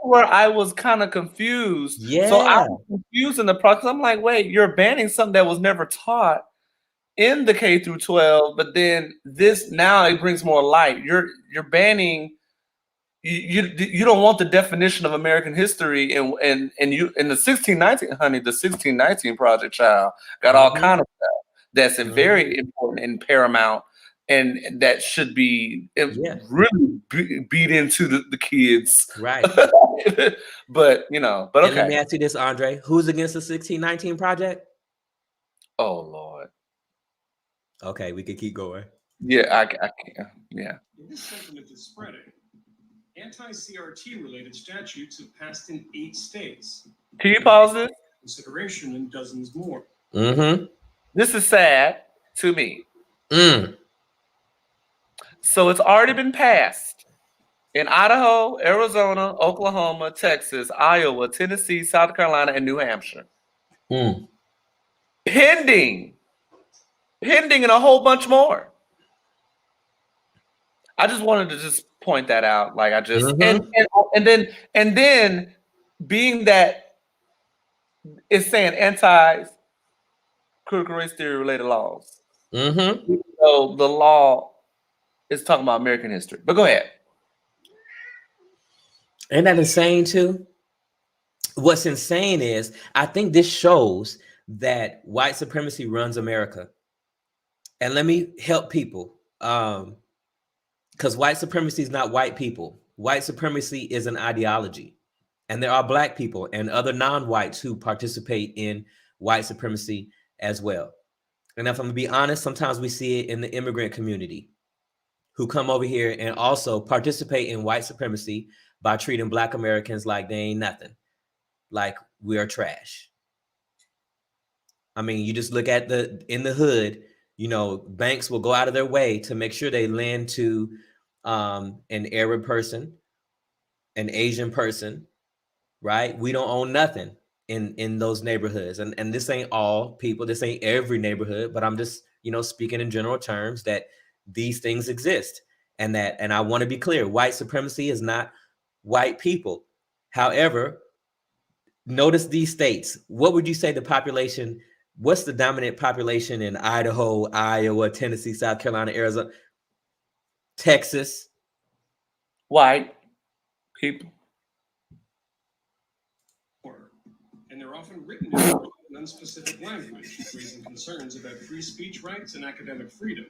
where I was kind of confused. Yeah. So I was confused in the process. I'm like, wait, you're banning something that was never taught in the K through 12, but then this now it brings more light. You're banning. You don't want the definition of American history and you in the 1619, honey, the 1619 project, child, got all kind of stuff that's very important and paramount, and that should be really beat into the kids, right? But okay. And let me ask you this, Andre: who's against the 1619 project? Oh Lord. Okay, we could keep going. Yeah, I can. Yeah. This sentiment is spreading. Anti-CRT related statutes have passed in 8 states. Can you pause it? Consideration in dozens more. Mm-hmm. This is sad to me. Mm. So it's already been passed in Idaho, Arizona, Oklahoma, Texas, Iowa, Tennessee, South Carolina, and New Hampshire. Mm. Pending and a whole bunch more. I just wanted to just point that out. Like I just and then being that it's saying anti-critical race theory related laws. Mm-hmm. So the law is talking about American history. But go ahead. Isn't that insane too? What's insane is I think this shows that white supremacy runs America. And let me help people. Because white supremacy is not white people. White supremacy is an ideology. And there are Black people and other non-whites who participate in white supremacy as well. And if I'm gonna be honest, sometimes we see it in the immigrant community who come over here and also participate in white supremacy by treating Black Americans like they ain't nothing, like we are trash. I mean, you just look at in the hood, you know, banks will go out of their way to make sure they lend to an Arab person, an Asian person, right? We don't own nothing in those neighborhoods. And this ain't all people, this ain't every neighborhood, but I'm just, you know, speaking in general terms that these things exist. And I want to be clear, white supremacy is not white people. However, notice these states. What would you say the population, what's the dominant population in Idaho, Iowa, Tennessee, South Carolina, Arizona, Texas? White people. And they're often written in unspecific language, raising concerns about free speech rights and academic freedom.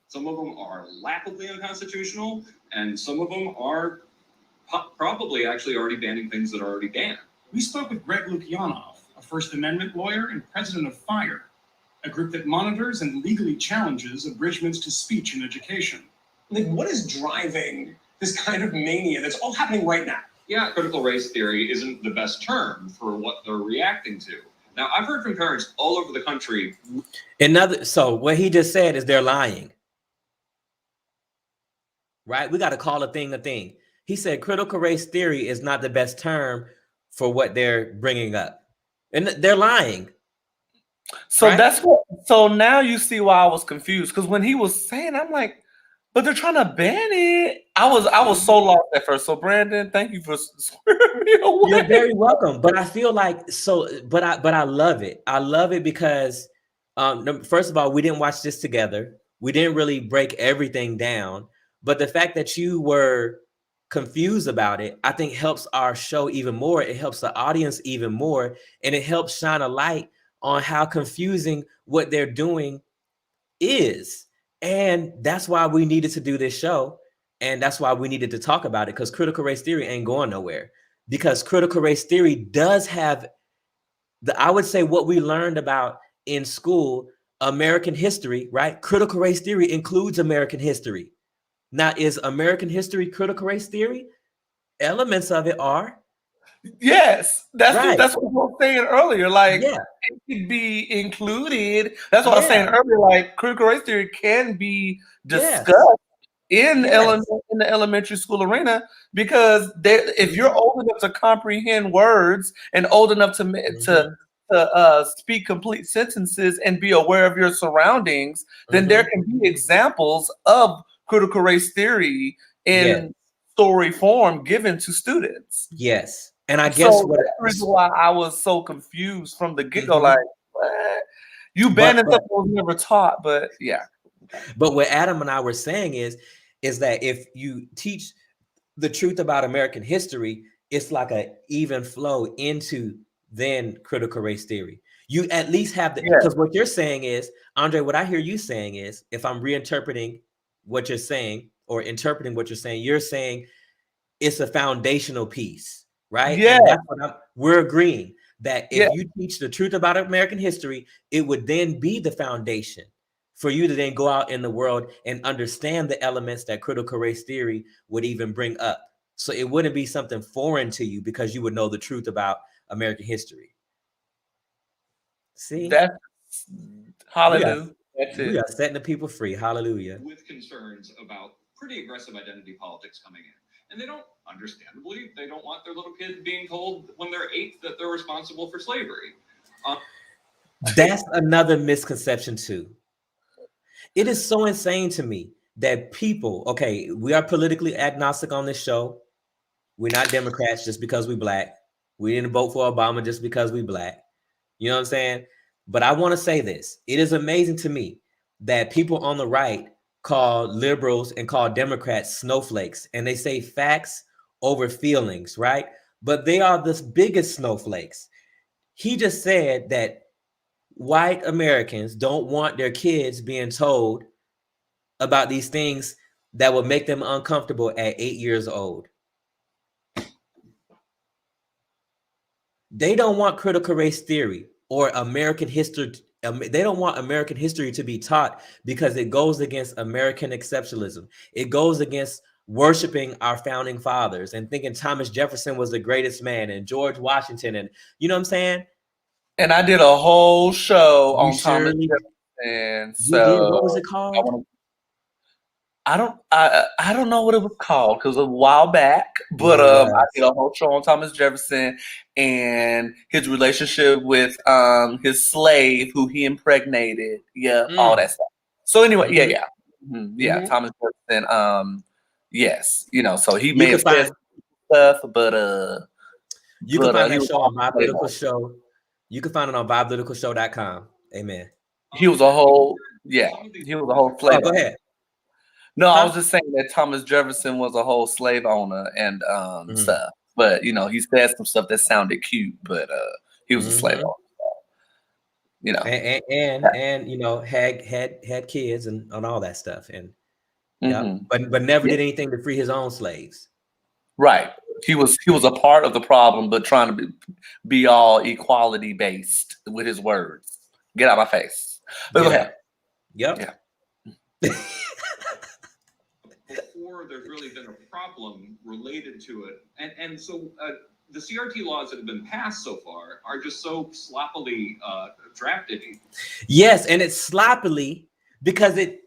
Some of them are laughably unconstitutional, and some of them are probably actually already banning things that are already banned. We spoke with Greg Lukianoff, a First Amendment lawyer and president of FIRE, a group that monitors and legally challenges abridgments to speech in education. Like, what is driving this kind of mania that's all happening right now? Yeah, critical race theory isn't the best term for what they're reacting to. Now, I've heard from parents all over the country. So what he just said is they're lying. Right? We got to call a thing a thing. He said critical race theory is not the best term for what they're bringing up. And they're lying. So right? So now you see why I was confused. Because when he was saying, I'm like, but they're trying to ban it. I was so lost at first. So Brandon, thank you for swerving me away. You're very welcome. But I feel like but I love it. I love it because first of all, we didn't watch this together. We didn't really break everything down. But the fact that you were confused about it, I think helps our show even more. It helps the audience even more. And it helps shine a light on how confusing what they're doing is. And that's why we needed to do this show. And that's why we needed to talk about it, because critical race theory ain't going nowhere. Because critical race theory does have I would say what we learned about in school, American history, right? Critical race theory includes American history. Now, is American history critical race theory? Elements of it are. Yes, that's right. That's what I was saying earlier. Like, it could be included. That's what I was saying earlier. Like, critical race theory can be discussed in the elementary school arena, because if you're old enough to comprehend words and old enough to speak complete sentences and be aware of your surroundings, then there can be examples of critical race theory in story form given to students. Yes. And I guess that's the reason why I was so confused from the get-go. Like, what? You banned stuff that was never taught, but yeah. But what Adam and I were saying is that if you teach the truth about American history, it's like an even flow into then critical race theory. You at least have because what you're saying is, Andre, what I hear you saying is, if I'm reinterpreting what you're saying or interpreting what you're saying it's a foundational piece, right? Yeah. And that's what we're agreeing that if you teach the truth about American history, it would then be the foundation for you to then go out in the world and understand the elements that critical race theory would even bring up. So it wouldn't be something foreign to you because you would know the truth about American history. See, That's hallelujah. That's we it. are setting the people free. Hallelujah. With concerns about pretty aggressive identity politics coming in. And they don't, understandably, they don't want their little kid being told when they're 8 that they're responsible for slavery. That's another misconception too. It is so insane to me that people, okay, we are politically agnostic on this show. We're not Democrats just because we Black. We didn't vote for Obama just because we Black. You know what I'm saying? But I want to say this. It is amazing to me that people on the right call liberals and call Democrats snowflakes, and they say facts over feelings, right? But they are the biggest snowflakes. He just said that white Americans don't want their kids being told about these things that will make them uncomfortable at 8 years old. They don't want critical race theory or American history. They don't want American history to be taught because it goes against American exceptionalism. It goes against worshiping our founding fathers and thinking Thomas Jefferson was the greatest man and George Washington. And you know what I'm saying? And I did a whole show You on Thomas surely Jefferson. you did. So What was it called? I don't know what it was called because a while back, but Yeah, it I was. did a whole show on Thomas Jefferson and his relationship with his slave who he impregnated. Yeah, all that stuff. So anyway, yeah. Yeah, Thomas Jefferson. Yes, you know, so he may have said stuff, but you can find he that was show on a My slave Political owner. Show. You can find it on BobLittleShow.com. Amen. He was a whole he was a whole slave go owner. ahead. No, I was just saying that Thomas Jefferson was a whole slave owner and stuff. But you know, he said some stuff that sounded cute, but he was a slave owner. So, you know. And you know, had kids and all that stuff. And but never did anything to free his own slaves. Right. He was a part of the problem, but trying to be all equality based with his words. Get out of my face. But go ahead. Yep. Yeah. Before there's really been a problem related to it. And so the CRT laws that have been passed so far are just so sloppily drafted. Yes, and it's sloppily because it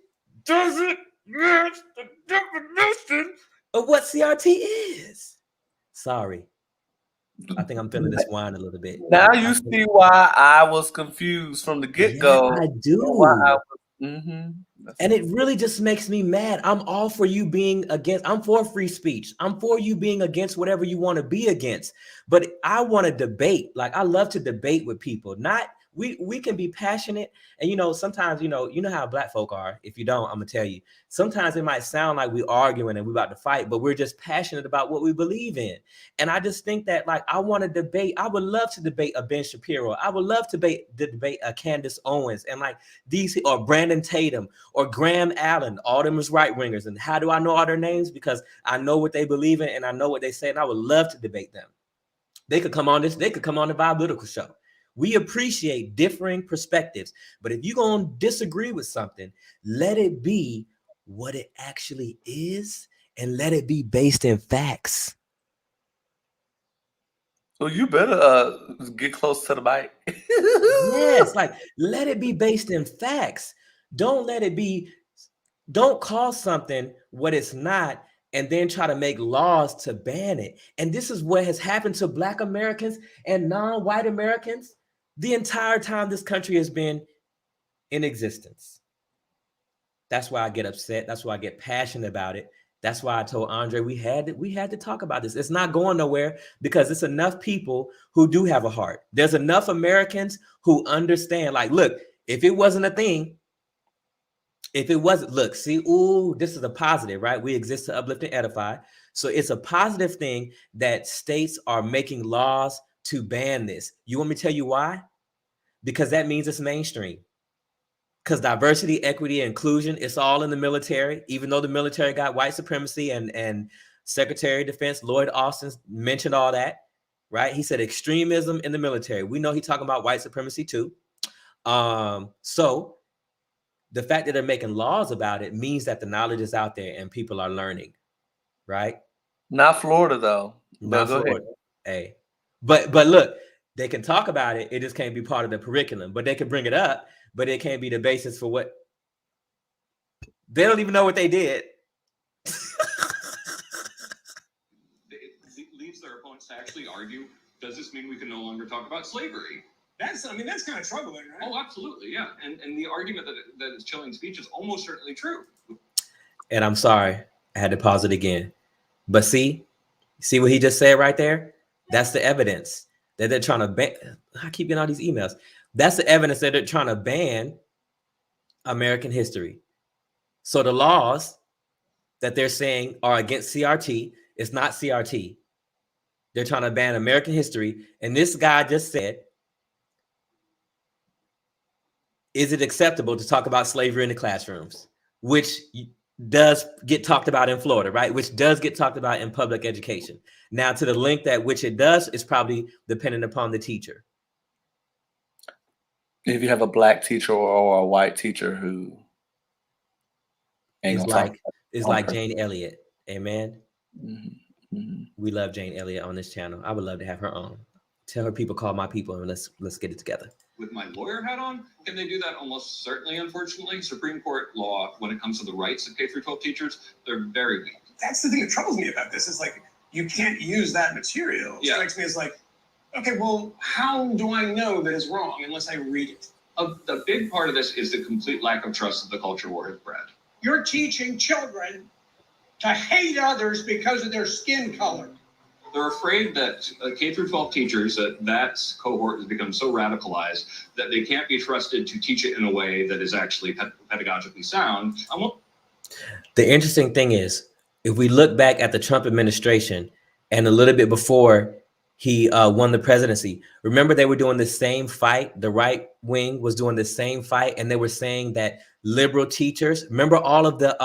doesn't match the definition of what CRT is. Sorry. I think I'm feeling this wine a little bit. Now you see why I was confused from the get-go. Yeah, I do. Why I was, And it really just makes me mad. I'm all for you being against, I'm for free speech. I'm for you being against whatever you want to be against. But I want to debate. Like, I love to debate with people. Not, we can be passionate. And, you know, sometimes, you know how Black folk are. If you don't, I'm going to tell you. Sometimes it might sound like we're arguing and we're about to fight, but we're just passionate about what we believe in. And I just think that, like, I want to debate. I would love to debate a Ben Shapiro. I would love to debate a Candace Owens and like these, or Brandon Tatum or Graham Allen. All them is right wingers. And how do I know all their names? Because I know what they believe in and I know what they say. And I would love to debate them. They could come on this. They could come on the Bob Political Show. We appreciate differing perspectives, but if you're going to disagree with something, let it be what it actually is and let it be based in facts. So you better get close to the mic. Yes, like let it be based in facts. Don't let it be, don't call something what it's not and then try to make laws to ban it. And this is what has happened to Black Americans and non-white Americans the entire time this country has been in existence. That's why I get upset. That's why I get passionate about it. That's why I told Andre we had to talk about this. It's not going nowhere because it's enough people who do have a heart. There's enough Americans who understand. Like, look, if it wasn't a thing, if it wasn't, look, see, ooh, this is a positive, right? We exist to uplift and edify. So it's a positive thing that states are making laws to ban this. You want me to tell you why? Because that means it's mainstream. Because diversity, equity, and inclusion, it's all in the military, even though the military got white supremacy and Secretary of Defense Lloyd Austin mentioned all that, right? He said extremism in the military. We know he's talking about white supremacy too. So the fact that they're making laws about it means that the knowledge is out there and people are learning, right? Not Florida though. Not Go Florida. ahead. Hey, but look, They can talk about it. It just can't be part of the curriculum. But they can bring it up, but it can't be the basis for what. They don't even know what they did. It leaves their opponents to actually argue, does this mean we can no longer talk about slavery? That's kind of troubling, right? Oh, absolutely, yeah. And the argument that it's chilling speech is almost certainly true. And I'm sorry, I had to pause it again. But see what he just said right there? That's the evidence that they're trying to ban. I keep getting all these emails. That's the evidence that they're trying to ban American history. So the laws that they're saying are against CRT, it's not CRT. They're trying to ban American history. And this guy just said, is it acceptable to talk about slavery in the classrooms? Which does get talked about in Florida, right? Which does get talked about in public education. Now, to the length at which it does is probably dependent upon the teacher. If you have a black teacher or a white teacher who is like Jane Elliott. Amen. Mm-hmm. Mm-hmm. We love Jane Elliott on this channel. I would love to have her on. Tell her people call my people and let's get it together. With my lawyer hat on, can they do that? Almost certainly, unfortunately. Supreme Court law, when it comes to the rights of K-12 teachers, they're very weak. That's the thing that troubles me about this. Is like, you can't use that material. It strikes me as like, okay, well, how do I know that it's wrong unless I read it? The big part of this is the complete lack of trust that the culture war has bred. You're teaching children to hate others because of their skin color. They're afraid that K-12 teachers, that cohort has become so radicalized that they can't be trusted to teach it in a way that is actually pedagogically sound. The interesting thing is, if we look back at the Trump administration and a little bit before he won the presidency, remember they were doing the same fight. The right wing was doing the same fight, and they were saying that liberal teachers, remember all of the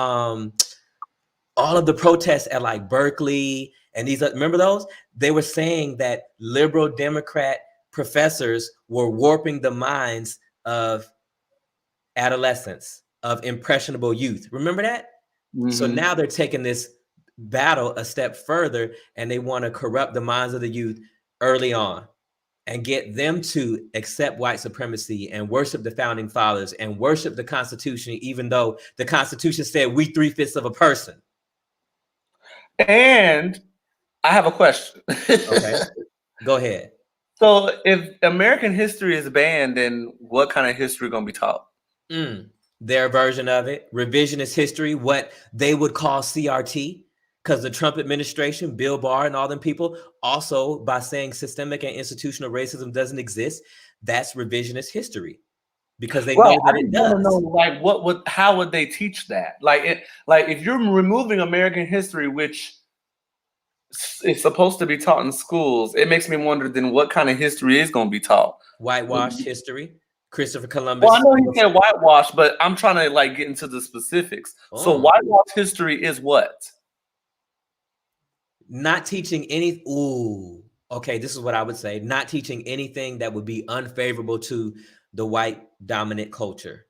protests at like Berkeley and these, remember those? They were saying that liberal Democrat professors were warping the minds of adolescents, of impressionable youth. Remember that? Mm-hmm. So now they're taking this battle a step further, and they want to corrupt the minds of the youth early on and get them to accept white supremacy and worship the founding fathers and worship the Constitution, even though the Constitution said we 3/5 of a person. And I have a question. Okay, go ahead. So if American history is banned, then what kind of history going to be taught? Their version of it, revisionist history, what they would call CRT, because the Trump administration, Bill Barr and all them people, also by saying systemic and institutional racism doesn't exist, that's revisionist history. Because they know that it does. Know, like, how would they teach that? Like if you're removing American history, which is supposed to be taught in schools, it makes me wonder then what kind of history is going to be taught? Whitewashed history, Christopher Columbus. Well, I know you said whitewash, but I'm trying to like get into the specifics. Oh. So whitewash history is what? Not teaching any. Okay, this is what I would say. Not teaching anything that would be unfavorable to the white dominant culture.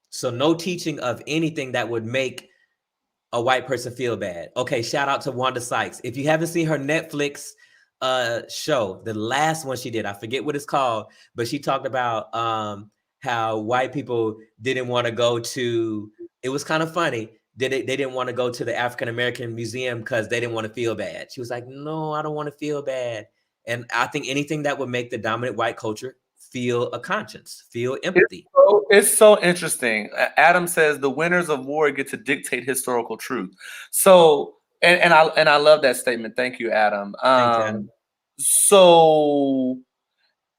So no teaching of anything that would make a white person feel bad. Okay, shout out to Wanda Sykes. If you haven't seen her Netflix show, the last one she did, I forget what it's called, but she talked about how white people didn't want to go to, it was kind of funny. They didn't want to go to the African American Museum because they didn't want to feel bad. She was like, no, I don't want to feel bad. And I think anything that would make the dominant white culture feel a conscience, feel empathy. It's so interesting. Adam says the winners of war get to dictate historical truth. So, and I love that statement. Thank you, Adam. Thanks, Adam. So,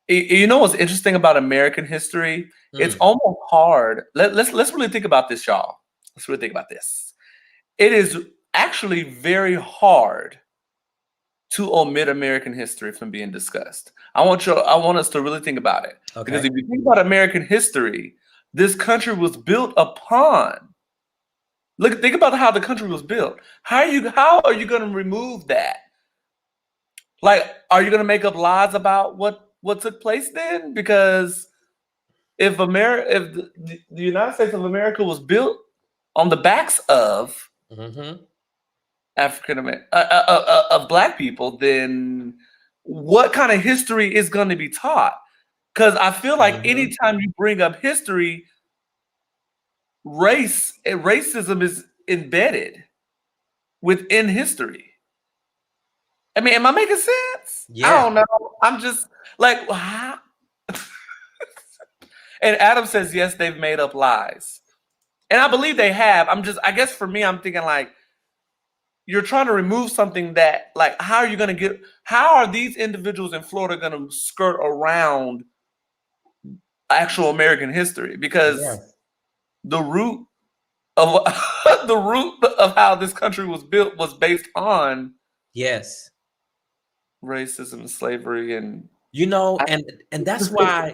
you know what's interesting about American history? It's almost hard. Let's really think about this, y'all. Let's really think about this. It is actually very hard to omit American history from being discussed. I want us to really think about it. Okay. Because if you think about American history, this country was built upon. Think about how the country was built. How are you going to remove that? Like, are you going to make up lies about what took place then? Because if the United States of America was built on the backs of African American of Black people, then what kind of history is going to be taught? Because I feel like anytime you bring up history, racism is embedded within history. I mean, am I making sense? Yeah. I don't know. I'm just like, how? And Adam says, yes, they've made up lies. And I believe they have. I guess for me, I'm thinking like, you're trying to remove something that, like, how are these individuals in Florida going to skirt around actual American history? Because the root of the root of how this country was built was based on racism, slavery, and and that's why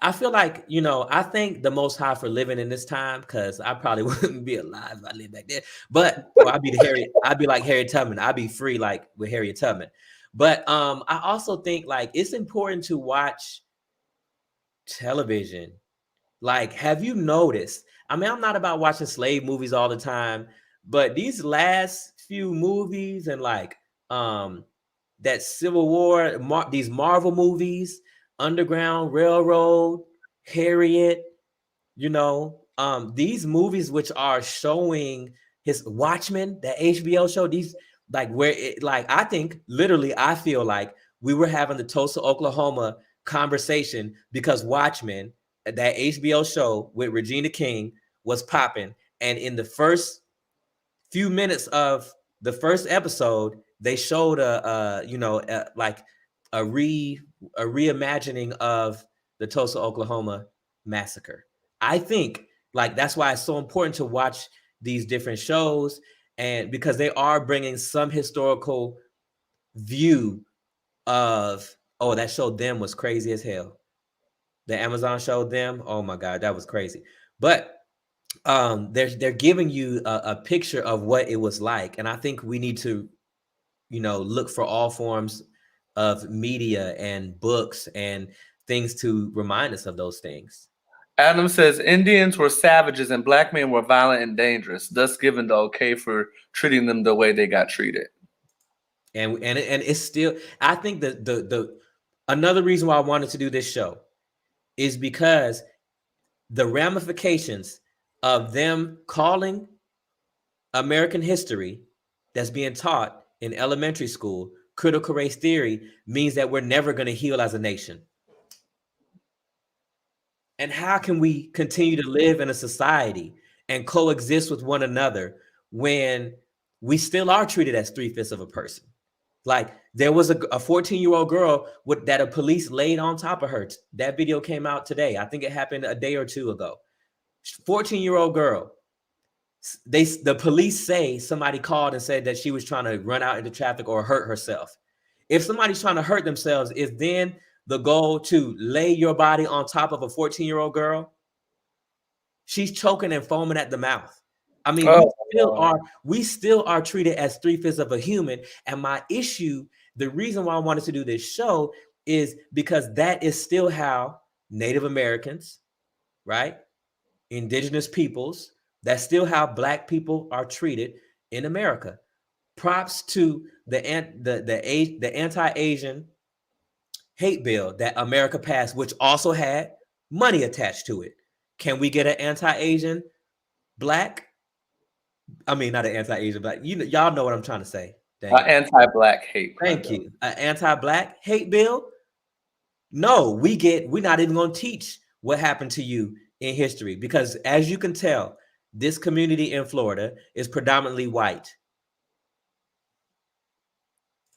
I feel like, I thank the Most High for living in this time, because I probably wouldn't be alive if I lived back there. But I'd be like Harriet Tubman. I'd be free like with Harriet Tubman. But I also think like it's important to watch television. Like, have you noticed? I mean, I'm not about watching slave movies all the time, but these last few movies and like that Civil War, these Marvel movies, Underground Railroad, Harriet, these movies which are showing his Watchmen, that HBO show, these like where it like I think literally I feel like we were having the Tulsa, Oklahoma conversation because Watchmen, that HBO show with Regina King, was popping, and in the first few minutes of the first episode, they showed like a reimagining of the Tulsa, Oklahoma massacre. I think like that's why it's so important to watch these different shows, and because they are bringing some historical view of, that show Them was crazy as hell. The Amazon show Them, oh my God, that was crazy. But they're giving you a picture of what it was like, and I think we need to look for all forms of media and books and things to remind us of those things. Adam says Indians were savages and black men were violent and dangerous, thus given the okay for treating them the way they got treated. And it's still, I think the another reason why I wanted to do this show is because the ramifications of them calling American history that's being taught in elementary school critical race theory means that we're never going to heal as a nation. And how can we continue to live in a society and coexist with one another when we still are treated as 3/5 of a person? Like there was a 14-year-old girl that a police laid on top of her. That video came out today. I think it happened a day or two ago. 14-year-old girl. The police say somebody called and said that she was trying to run out into traffic or hurt herself. If somebody's trying to hurt themselves, is then the goal to lay your body on top of a 14-year-old girl? She's choking and foaming at the mouth. I mean, we still are treated as 3/5 of a human. And my issue, the reason why I wanted to do this show is because that is still how Native Americans, right? Indigenous peoples, that's still how Black people are treated in America. Props to the anti-Asian hate bill that America passed, which also had money attached to it. Can we get an anti-Asian Black? I mean, not an anti-Asian Black. Y'all know what I'm trying to say. Anti-Black hate. Thank you. An anti-Black hate bill? No, we're not even going to teach what happened to you in history, because as you can tell, this community in Florida is predominantly white.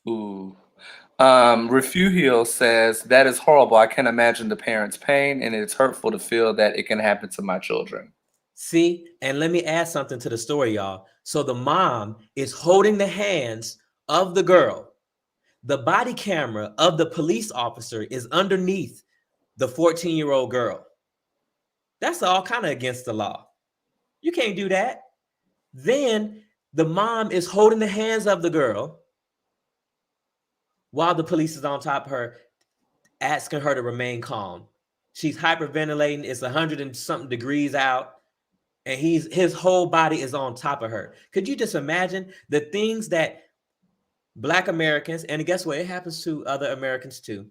Ooh. Refugio says, that is horrible. I can't imagine the parents' pain, and it's hurtful to feel that it can happen to my children. See, and let me add something to the story, y'all. So the mom is holding the hands of the girl. The body camera of the police officer is underneath the 14-year-old girl. That's all kind of against the law. You can't do that. Then the mom is holding the hands of the girl while the police is on top of her, asking her to remain calm. She's hyperventilating. It's 100 and something degrees out, and his whole body is on top of her. Could you just imagine the things that Black Americans, and guess what? It happens to other Americans too.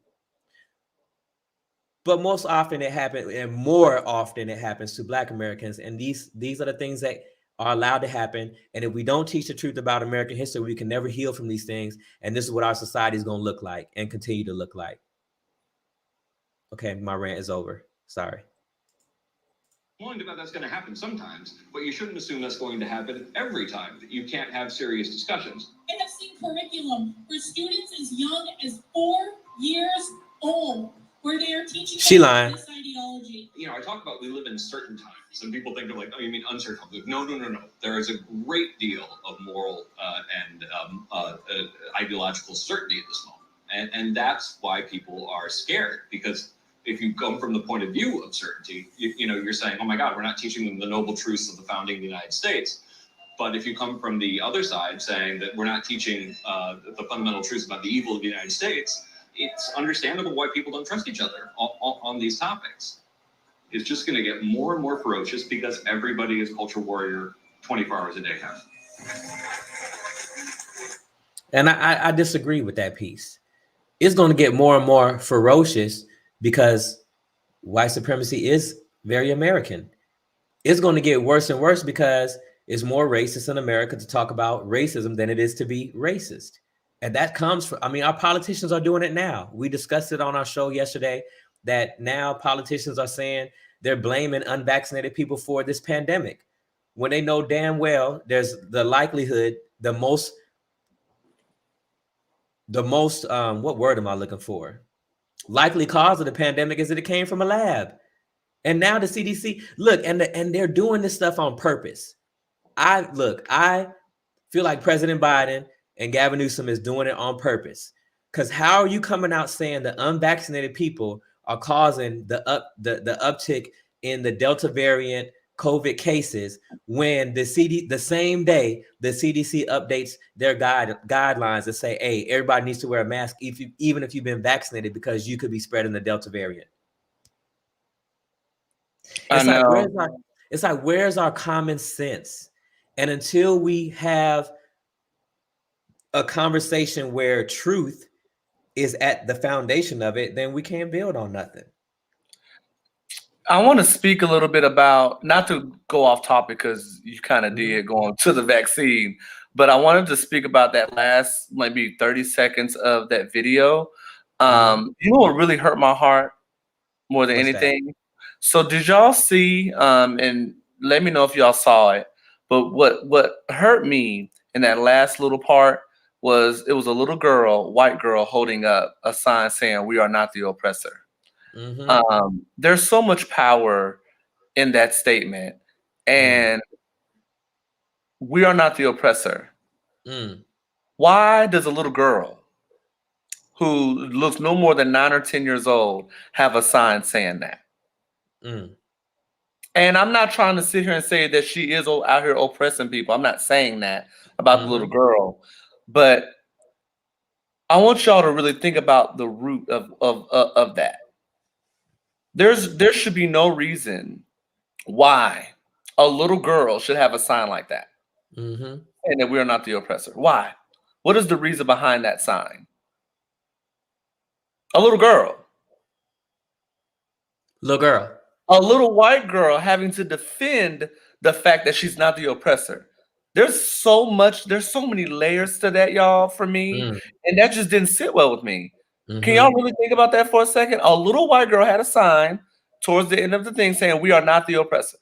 But most often it happens, and more often it happens to Black Americans. And these are the things that are allowed to happen. And if we don't teach the truth about American history, we can never heal from these things. And this is what our society is going to look like and continue to look like. Okay, my rant is over. Sorry. Warned about that's going to happen sometimes, but you shouldn't assume that's going to happen every time. That you can't have serious discussions. I have seen curriculum for students as young as 4 years old, where they are teaching She lying. this ideology. You know, I talk about we live in certain times, and people think of like, oh, you mean uncertain times? No. There is a great deal of moral and ideological certainty at this moment, and that's why people are scared, because if you come from the point of view of certainty, you know, you're saying, oh my God, we're not teaching them the noble truths of the founding of the United States. But if you come from the other side saying that we're not teaching the fundamental truths about the evil of the United States, it's understandable why people don't trust each other on these topics. It's just going to get more and more ferocious because everybody is culture warrior 24 hours a day. And I disagree with that piece. It's going to get more and more ferocious because white supremacy is very American. It's going to get worse and worse because it's more racist in America to talk about racism than it is to be racist. And that comes from, I mean, our politicians are doing it now. We discussed it on our show yesterday that now politicians are saying they're blaming unvaccinated people for this pandemic when they know damn well there's the likelihood, the most, what word am I looking for? Likely cause of the pandemic is that it came from a lab. And now the CDC, look, and they're doing this stuff on purpose. I feel like President Biden and Gavin Newsom is doing it on purpose. Because how are you coming out saying the unvaccinated people are causing the uptick in the Delta variant COVID cases when the same day the CDC updates their guidelines to say, hey, everybody needs to wear a mask even if you've been vaccinated because you could be spreading the Delta variant. It's like, where's our common sense? And until we have a conversation where truth is at the foundation of it, then we can't build on nothing. I want to speak a little bit about, not to go off topic because you kind of did going to the vaccine, but I wanted to speak about that last maybe 30 seconds of that video. You know what really hurt my heart more than anything? So did y'all see, and let me know if y'all saw it, but what hurt me in that last little part was it was a little girl, white girl, holding up a sign saying, "We are not the oppressor." There's so much power in that statement, and we are not the oppressor. Why does a little girl who looks no more than 9 or 10 years old have a sign saying that? And I'm not trying to sit here and say that she is out here oppressing people. I'm not saying that about the little girl, but I want y'all to really think about the root of that. There should be no reason why a little girl should have a sign like that, and that we are not the oppressor. Why? What is the reason behind that sign? A little girl. A little white girl having to defend the fact that she's not the oppressor. There's so many layers to that, y'all, for me. And that just didn't sit well with me. Can y'all really think about that for a second? A little white girl had a sign towards the end of the thing saying, "We are not the oppressor."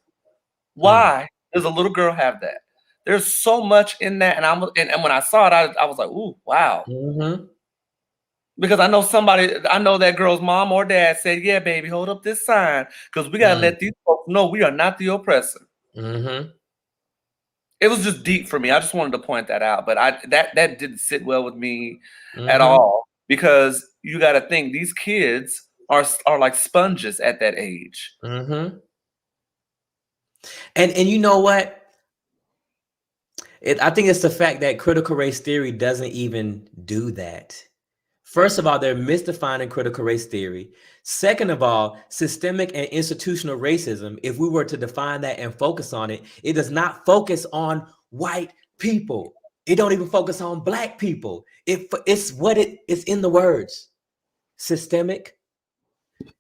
Why does a little girl have that? There's so much in that. And when I saw it, I was like, ooh, wow. Because I know that girl's mom or dad said, "Yeah, baby, hold up this sign because we got to let these folks know we are not the oppressor." It was just deep for me. I just wanted to point that out. But that didn't sit well with me at all, because you got to think these kids are like sponges at that age. And you know what? I think it's the fact that critical race theory doesn't even do that. First of all, they're misdefining critical race theory. Second of all, systemic and institutional racism, if we were to define that and focus on it, it does not focus on white people. It don't even focus on Black people. It's what it's in the words. Systemic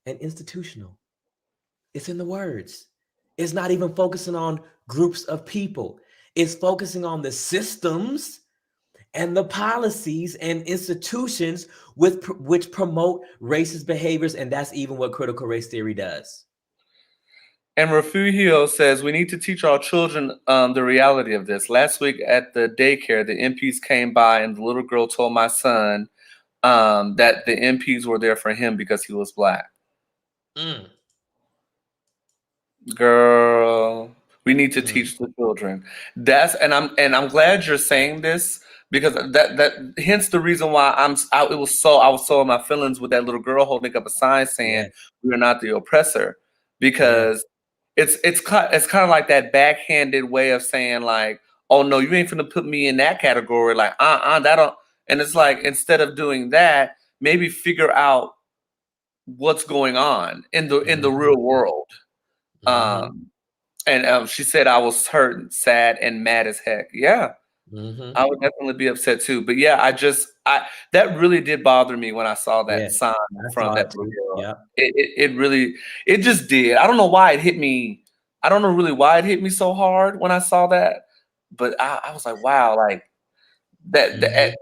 and institutional. It's in the words. It's not even focusing on groups of people. It's focusing on the systems and the policies and institutions which promote racist behaviors, and that's even what critical race theory does. And Refugio says we need to teach our children the reality of this. Last week at the daycare, the MPs came by and the little girl told my son that the MPs were there for him because he was Black. Girl, we need to teach the children. I'm glad you're saying this, because that hence the reason why I was so in my feelings with that little girl holding up a sign saying we are not the oppressor, because it's kind of like that backhanded way of saying like, oh no, you ain't finna put me in that category, like that don't. And it's like, instead of doing that, maybe figure out what's going on in the real world. She said I was hurt, sad, and mad as heck. Yeah, I would definitely be upset too. But yeah, that really did bother me when I saw that sign in front of that little girl. Yeah. It really just did. I don't know why it hit me. I don't know really why it hit me so hard when I saw that. But I was like, wow, like that.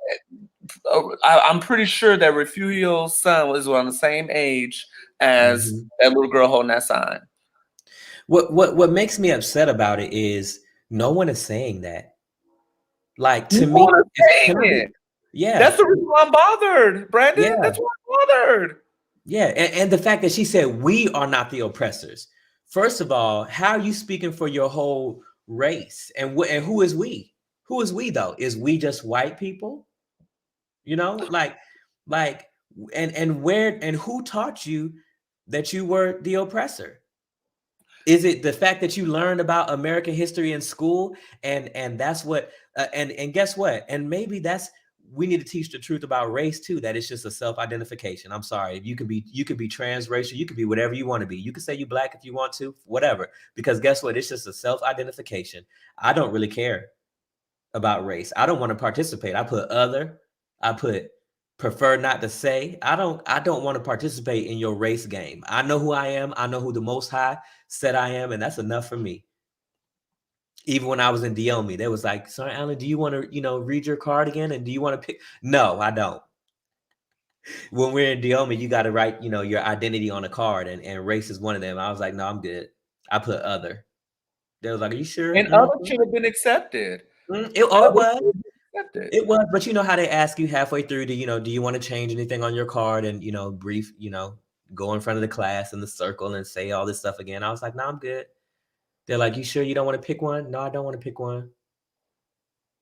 I'm pretty sure that Refugio's son was on the same age as that little girl holding that sign. What makes me upset about it is no one is saying that. Like, to me, yeah, that's the reason why I'm bothered, Brandon. Yeah. That's why I'm bothered. Yeah, and the fact that she said we are not the oppressors. First of all, how are you speaking for your whole race? And who is we? Who is we though? Is we just white people? You know, and who taught you that you were the oppressor? Is it the fact that you learned about American history in school, and that's what and guess what? And maybe we need to teach the truth about race too, that it's just a self-identification. I'm sorry, you can be transracial, you can be whatever you want to be. You can say you're Black if you want to, whatever, because guess what? It's just a self-identification. I don't really care about race. I don't want to participate. I put other, I put prefer not to say. I don't want to participate in your race game. I know who I am. I know who the Most High said I am, and that's enough for me. Even when I was in Diomi, they was like, "Sorry, Alan, do you want to, read your card again? And do you want to pick?" No, I don't. When we're in Diomi, you got to write, your identity on a card, and race is one of them. I was like, no, I'm good. I put other. They was like, are you sure? And other should have been accepted. It was, but you know how they ask you halfway through, do you want to change anything on your card, and brief, go in front of the class in the circle and say all this stuff again. I was like, no, I'm good. They're like, you sure you don't want to pick one? No, I don't want to pick one.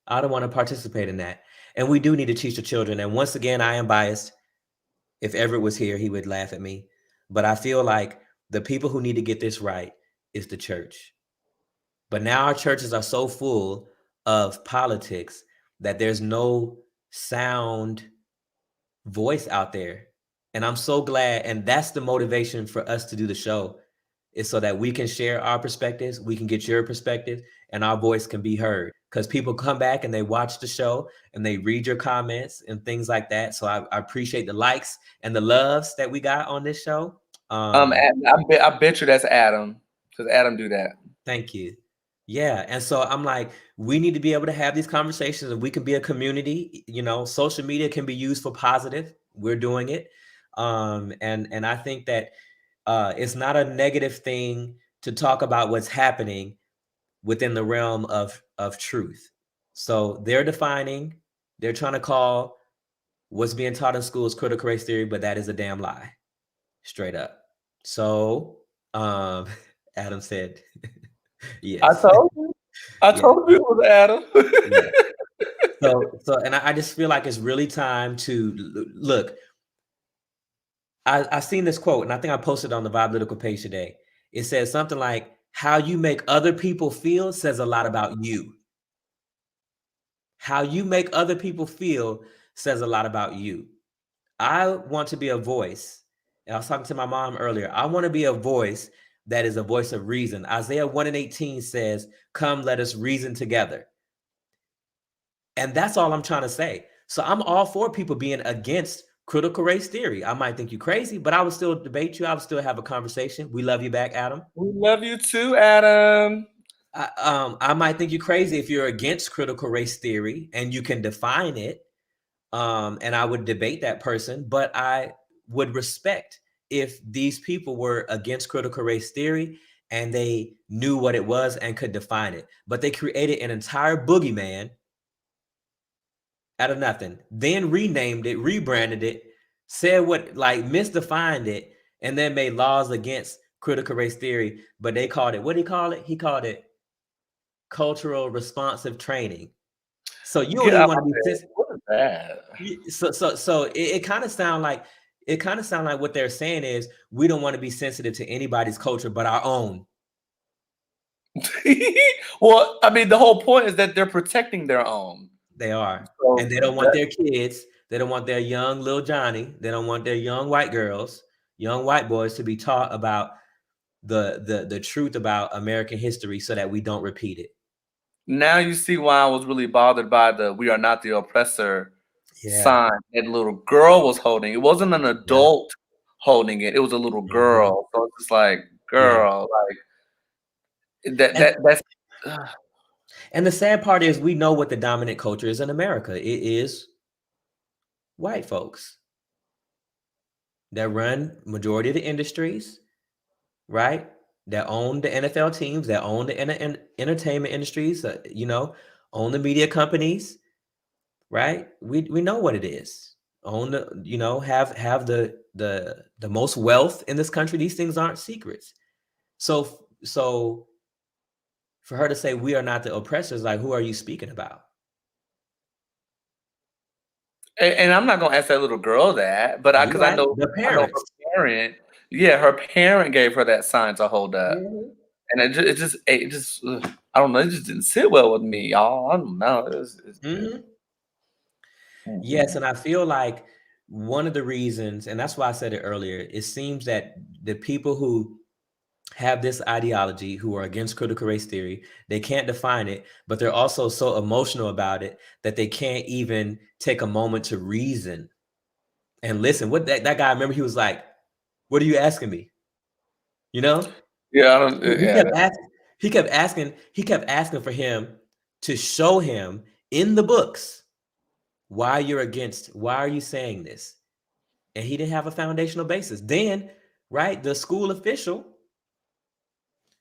I don't want to participate in that. And we do need to teach the children. And once again, I am biased. If Everett was here, he would laugh at me. But I feel like the people who need to get this right is the church. But now our churches are so full of politics that there's no sound voice out there. And I'm so glad. And that's the motivation for us to do the show, is so that we can share our perspectives, we can get your perspective, and our voice can be heard. Because people come back and they watch the show and they read your comments and things like that. So I appreciate the likes and the loves that we got on this show. I bet you that's Adam, because Adam do that. Thank you. Yeah. And so I'm like, we need to be able to have these conversations, and we can be a community. Social media can be used for positive. We're doing it. And I think that it's not a negative thing to talk about what's happening within the realm of truth. So they're trying to call what's being taught in schools critical race theory, but that is a damn lie, straight up. So Adam said, yes. I told you. I told you it was Adam. So and I just feel like it's really time to look. I seen this quote, and I think I posted on the Vibe Political page today. It says something like, how you make other people feel says a lot about you. How you make other people feel says a lot about you. I want to be a voice. And I was talking to my mom earlier. I want to be a voice that is a voice of reason. Isaiah 1:18 says, come, let us reason together. And that's all I'm trying to say. So I'm all for people being against critical race theory. I might think you crazy, but I would still debate you. I would still have a conversation. We love you back, Adam. We love you too, Adam. I might think you're crazy if you're against critical race theory and you can define it. And I would debate that person, but I would respect if these people were against critical race theory and they knew what it was and could define it. But they created an entire boogeyman out of nothing, then renamed it, rebranded it, said what, like misdefined it, and then made laws against critical race theory. But they called it, what did he call it? He called it cultural responsive training. So you don't even want to be sensitive. What is that? So it kind of sound like what they're saying is we don't want to be sensitive to anybody's culture but our own. Well, I mean, the whole point is that they're protecting their own. They are. So and they don't want their kids, they don't want their young little Johnny, they don't want their young white girls, young white boys to be taught about the truth about American history so that we don't repeat it. Now you see why I was really bothered by the "We are not the oppressor" sign that little girl was holding. It wasn't an adult holding it. It was a little girl. So it's just like, girl, like that's and the sad part is we know what the dominant culture is in America. It is white folks that run majority of the industries, right? That own the NFL teams, that own the entertainment industries, you know, own the media companies, right? We know what it is. Own the, you know, have the most wealth in this country. These things aren't secrets. So for her to say we are not the oppressors, like, who are you speaking about? and I'm not gonna ask that little girl that, but because I know the parents. Her parent, her parent gave her that sign to hold up, and it just I don't know, it just didn't sit well with me, y'all. I don't know. Yes, and I feel like one of the reasons, and that's why I said it earlier, it seems that the people who have this ideology, who are against critical race theory, they can't define it, but they're also so emotional about it that they can't even take a moment to reason and listen. What that guy, I remember he was like, "What are you asking me?" You know? Yeah, I don't. He kept asking for him to show him in the books why are you saying this? And he didn't have a foundational basis. Then, right, the school official,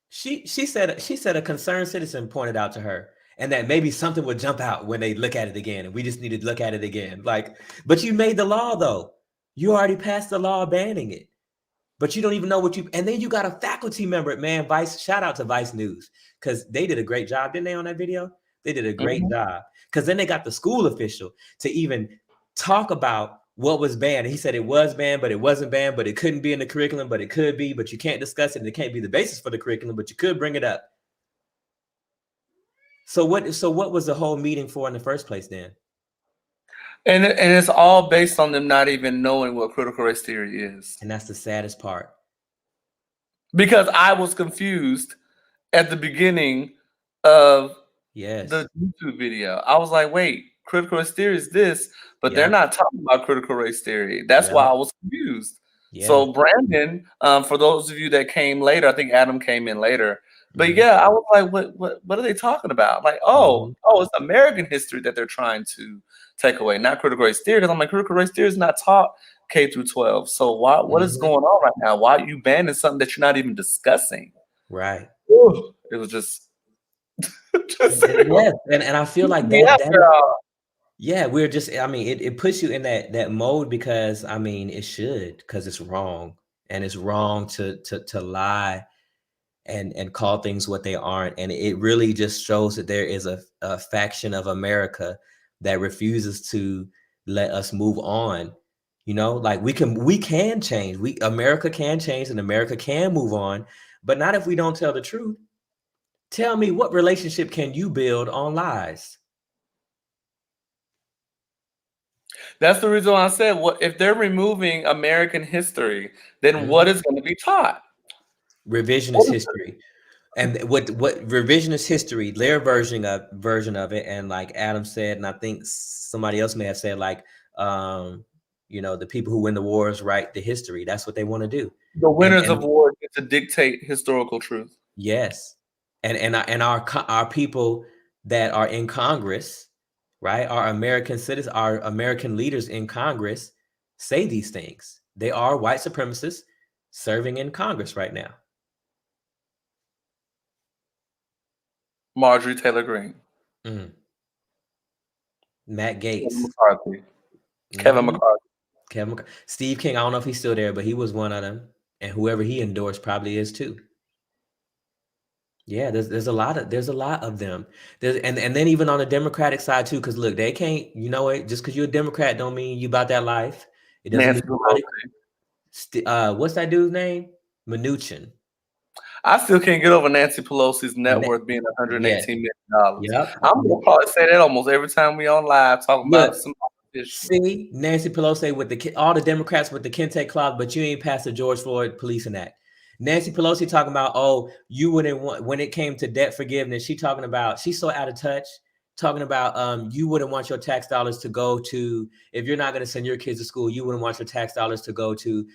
she said a concerned citizen pointed out to her, and that maybe something would jump out when they look at it again, and we just need to look at it again. Like, but you made the law though. You already passed the law banning it. But you don't even know and then you got a faculty member, man. Shout out to Vice News, because they did a great job, didn't they, on that video? They did a great job, because then they got the school official to even talk about what was banned. And he said it was banned, but it wasn't banned, but it couldn't be in the curriculum, but it could be, but you can't discuss it, and it can't be the basis for the curriculum, but you could bring it up. So what was the whole meeting for in the first place then? And it's all based on them not even knowing what critical race theory is. And that's the saddest part. Because I was confused at the beginning of the YouTube video. I was like, wait, critical race theory is this, but they're not talking about critical race theory. That's why I was confused. So Brandon, for those of you that came later, I think Adam came in later. But I was like, what are they talking about? Like, it's American history that they're trying to take away, not critical race theory. Because I'm like, critical race theory is not taught K through 12. So what is going on right now? Why are you banning something that you're not even discussing? Right. It was just and I feel like we're just, I mean, it puts you in that mode, because I mean, it should, because it's wrong, and it's wrong to lie and call things what they aren't. And it really just shows that there is a faction of America that refuses to let us move on. You know, like we can change. America can change, and America can move on, but not if we don't tell the truth. Tell me, what relationship can you build on lies? That's the reason why I said, if they're removing American history, then what is going to be taught? Revisionist history. And what revisionist history, their version of it, and like Adam said, and I think somebody else may have said, like, you know, the people who win the wars write the history. That's what they want to do. The winners And of war get to dictate historical truth. yes, and our people that are in Congress, right? Our American citizens, our American leaders in Congress say these things. They are white supremacists serving in Congress right now. Marjorie Taylor Greene. Matt Gaetz. Kevin McCarthy. Kevin McCarthy. Steve King, I don't know if he's still there, but he was one of them. And whoever he endorsed probably is too. Yeah, there's a lot of them. And then even on the Democratic side too, because look, they can't, you know what, just because you're a Democrat don't mean you about that life. It doesn't Nancy mean what's that dude's name? Mnuchin. I still can't get over Nancy Pelosi's net worth being $118 million. Yep. I'm gonna probably say that almost every time we on live talking about some issue. See, Nancy Pelosi with all the Democrats with the Kente clause, but you ain't passed the George Floyd Policing Act. Nancy Pelosi talking about, oh, you wouldn't want, when it came to debt forgiveness, she's so out of touch, talking about you wouldn't want your tax dollars to go to, if you're not going to send your kids to school, you wouldn't want your tax dollars to go to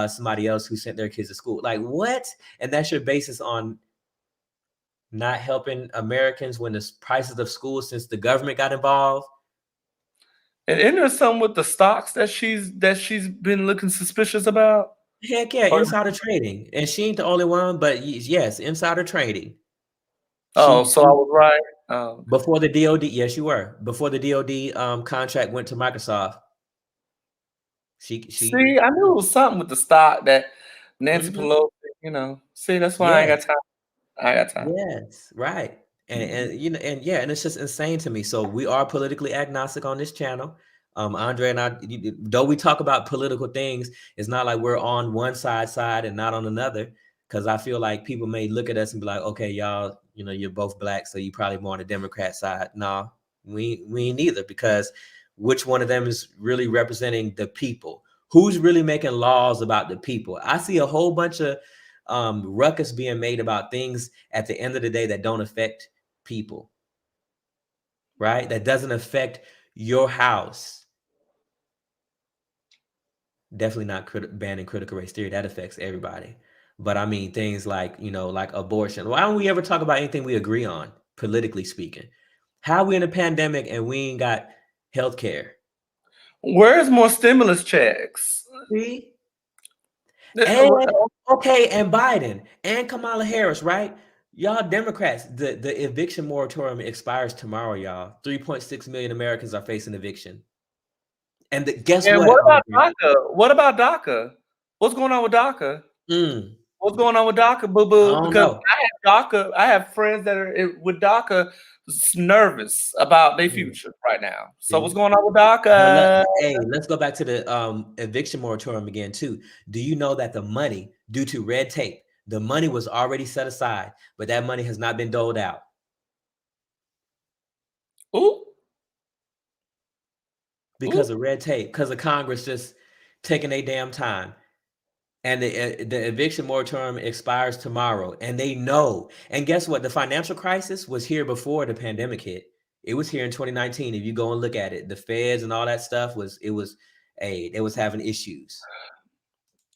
somebody else who sent their kids to school. Like, what? And that's your basis on not helping Americans when the prices of school, since the government got involved. And isn't there something with the stocks that she's been looking suspicious about? Heck yeah, insider trading. And she ain't the only one, but yes, insider trading. Oh, so I was right. Before the DOD, yes, you were. Before the DOD contract went to Microsoft. See, I knew it was something with the stock that Nancy Pelosi, you know. See, that's why I ain't got time. I got time. Yes, right. And you know, and yeah, and it's just insane to me. So we are politically agnostic on this channel. Andre and I, though we talk about political things, it's not like we're on one side and not on another. Because I feel like people may look at us and be like, okay, y'all, you know, you're both black, so you probably more on the Democrat side. No, we ain't neither, because which one of them is really representing the people? Who's really making laws about the people? I see a whole bunch of ruckus being made about things at the end of the day that don't affect people, right? That doesn't affect your house. Definitely not banning critical race theory. That affects everybody. But I mean, things like, you know, like abortion. Why don't we ever talk about anything we agree on, politically speaking? How we in a pandemic and we ain't got health care? Where's more stimulus checks? See? And, okay, and Biden and Kamala Harris, right? Y'all Democrats, the eviction moratorium expires tomorrow, y'all. 3.6 million Americans are facing eviction. And guess what? What about DACA? What about DACA? What's going on with DACA? What's going on with DACA, boo-boo? Because I have friends that are with DACA nervous about their future right now. So what's going on with DACA? Hey, let's go back to the eviction moratorium again too. Do you know that the money, due to red tape, the money was already set aside, but that money has not been doled out? Ooh. Because of red tape, because of Congress just taking their damn time. And the eviction moratorium expires tomorrow, and they know. And guess what? The financial crisis was here before the pandemic hit. It was here in 2019. If you go and look at it, the feds and all that stuff they was having issues.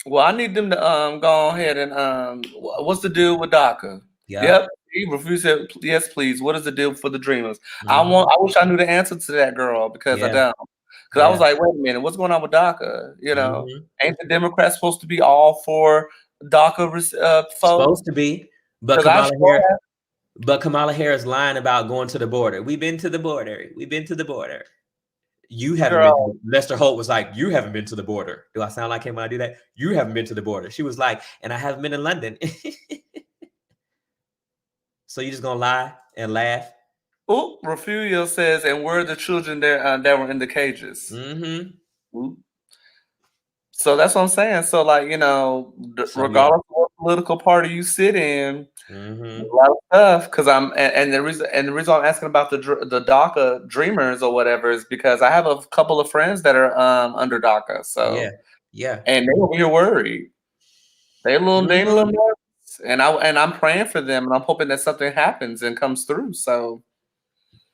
Well, I need them to go ahead and what's the deal with DACA? Yep. He refused to. Yes, please. What is the deal for the Dreamers? I wish I knew the answer to that, girl, because I don't. Because I was like, wait a minute, what's going on with DACA? You know, ain't the Democrats supposed to be all for DACA folks? Supposed to be, but Kamala Harris lying about going to the border. We've been to the border. We've been to the border. You haven't been. Lester Holt was like, you haven't been to the border. Do I sound like him when I do that? You haven't been to the border. She was like, and I haven't been in London. So you just gonna lie and laugh? Oh, Refugio says, and where are the children there that were in the cages? So that's what I'm saying. So, like, you know, regardless of what political party you sit in, a lot of stuff. Because the reason I'm asking about the DACA Dreamers or whatever is because I have a couple of friends that are under DACA. So yeah, and they over here worried. They a little nervous. And I'm praying for them, and I'm hoping that something happens and comes through. So,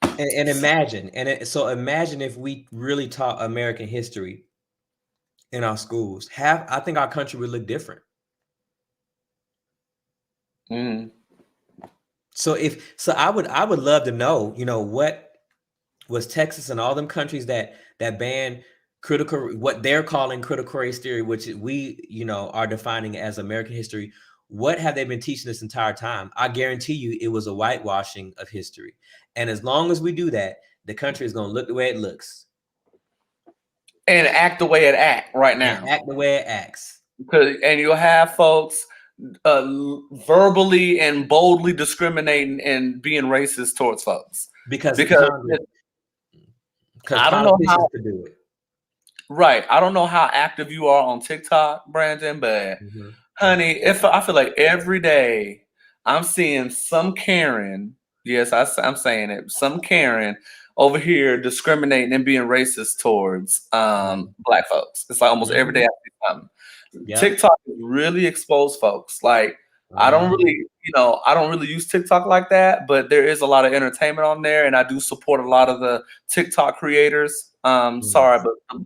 and imagine, so imagine if we really taught American history in our schools. I think our country would look different. So I would love to know, what was Texas and all them countries that banned what they're calling critical race theory, which we, are defining as American history. What have they been teaching this entire time? I guarantee you it was a whitewashing of history. And as long as we do that, the country is going to look the way it looks. And act the way it acts right now. And act the way it acts. And you'll have folks verbally and boldly discriminating and being racist towards folks. Because I don't know how to do it. Right. I don't know how active you are on TikTok, Brandon, but honey, I feel like every day I'm seeing some Karen, yes, I'm saying it, some Karen over here discriminating and being racist towards Black folks. It's like almost every day I see something. Yep. TikTok really exposed folks. Like I don't really use TikTok like that, but there is a lot of entertainment on there, and I do support a lot of the TikTok creators. Sorry,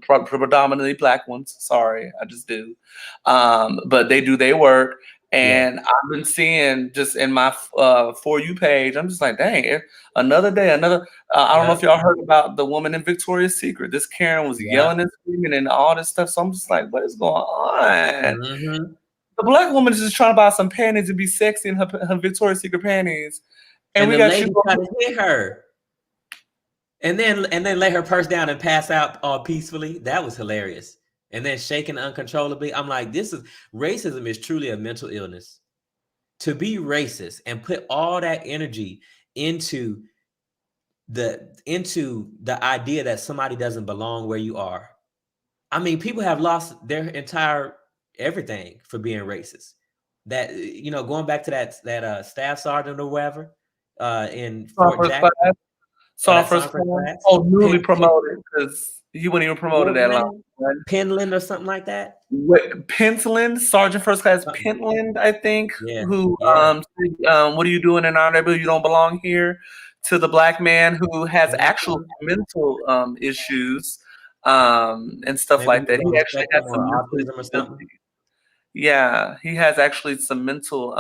but predominantly Black ones. Sorry, I just do. But they do their work, and I've been seeing just in my For You page, I'm just like, dang, another day, another. I don't know if y'all heard about the woman in Victoria's Secret. This Karen was yelling and screaming and all this stuff. So I'm just like, what is going on? The Black woman is just trying to buy some panties and be sexy in her Victoria's Secret panties, and we the got lady you trying to hit her. And then lay her purse down and pass out all peacefully. That was hilarious. And then shaking uncontrollably. I'm like, racism is truly a mental illness. To be racist and put all that energy into the idea that somebody doesn't belong where you are. I mean, people have lost their entire everything for being racist. That, going back to that staff sergeant or whatever in Fort Jackson. Newly promoted because he wasn't even promoted that long. Penland or something like that. Pentland, Sergeant First Class Pentland, I think. Who said, what are you doing in our neighborhood? You don't belong here. To the Black man who has actual mental issues and stuff like that. He actually has some autism or something. Yeah, he has actually some mental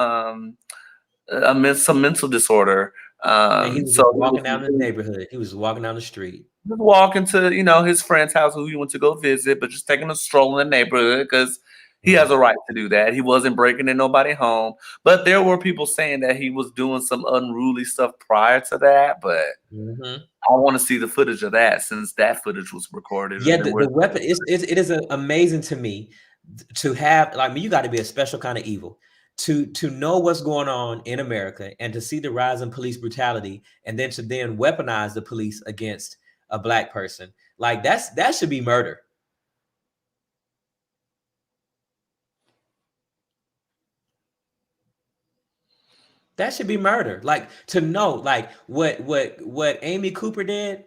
some mental disorder. And he was walking down the neighborhood. He was walking down the street. Just walking to, his friend's house who he went to go visit, but just taking a stroll in the neighborhood because he has a right to do that. He wasn't breaking in nobody's home. But there were people saying that he was doing some unruly stuff prior to that. But I want to see the footage of that since that footage was recorded. Yeah, the weapon, it is amazing to me to have, you got to be a special kind of evil. To know what's going on in America and to see the rise in police brutality and then to weaponize the police against a Black person. Like that should be murder. That should be murder. Like to know what Amy Cooper did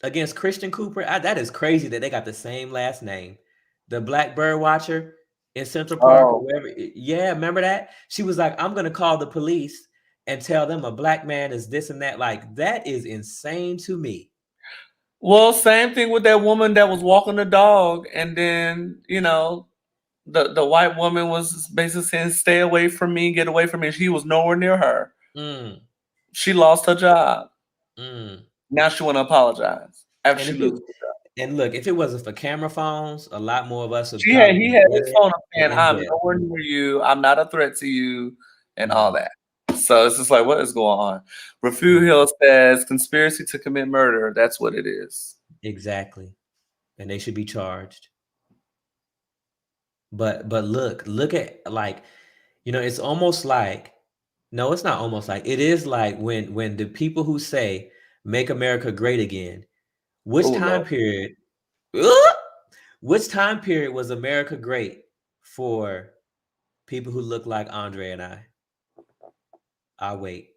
against Christian Cooper. That is crazy that they got the same last name. The Black bird watcher in Central Park or wherever. Yeah, remember that? She was like, I'm gonna call the police and tell them a Black man is this and that. Like, that is insane to me. Well, same thing with that woman that was walking the dog, and then, the white woman was basically saying, stay away from me, get away from me. She was nowhere near her. She lost her job. Now she want to apologize after she loses her job. And look, if it wasn't for camera phones, a lot more of us would. He had his phone up saying, I'm nowhere near you, I'm not a threat to you, and all that. So it's just like, what is going on? Refu Hill says, conspiracy to commit murder. That's what it is. Exactly. And they should be charged. But look at, it's almost like, no, it's not almost like, it is like when the people who say, make America great again, which time period was America great for people who look like Andre and I? I'll wait.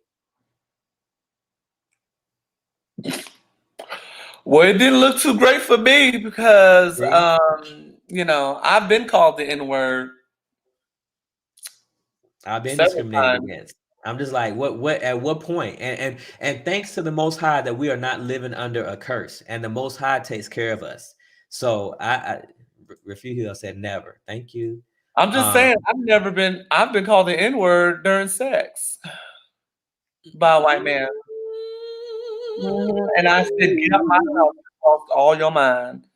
Well, it didn't look too great for me because, I've been called the N-word I've been several discriminated times. against. I'm just like, what at what point? And thanks to the Most High that we are not living under a curse, and the Most High takes care of us. So Rafihil said never. Thank you. I'm just saying, I've been called the N-word during sex by a white man. And I said, get out my house, lost all your mind.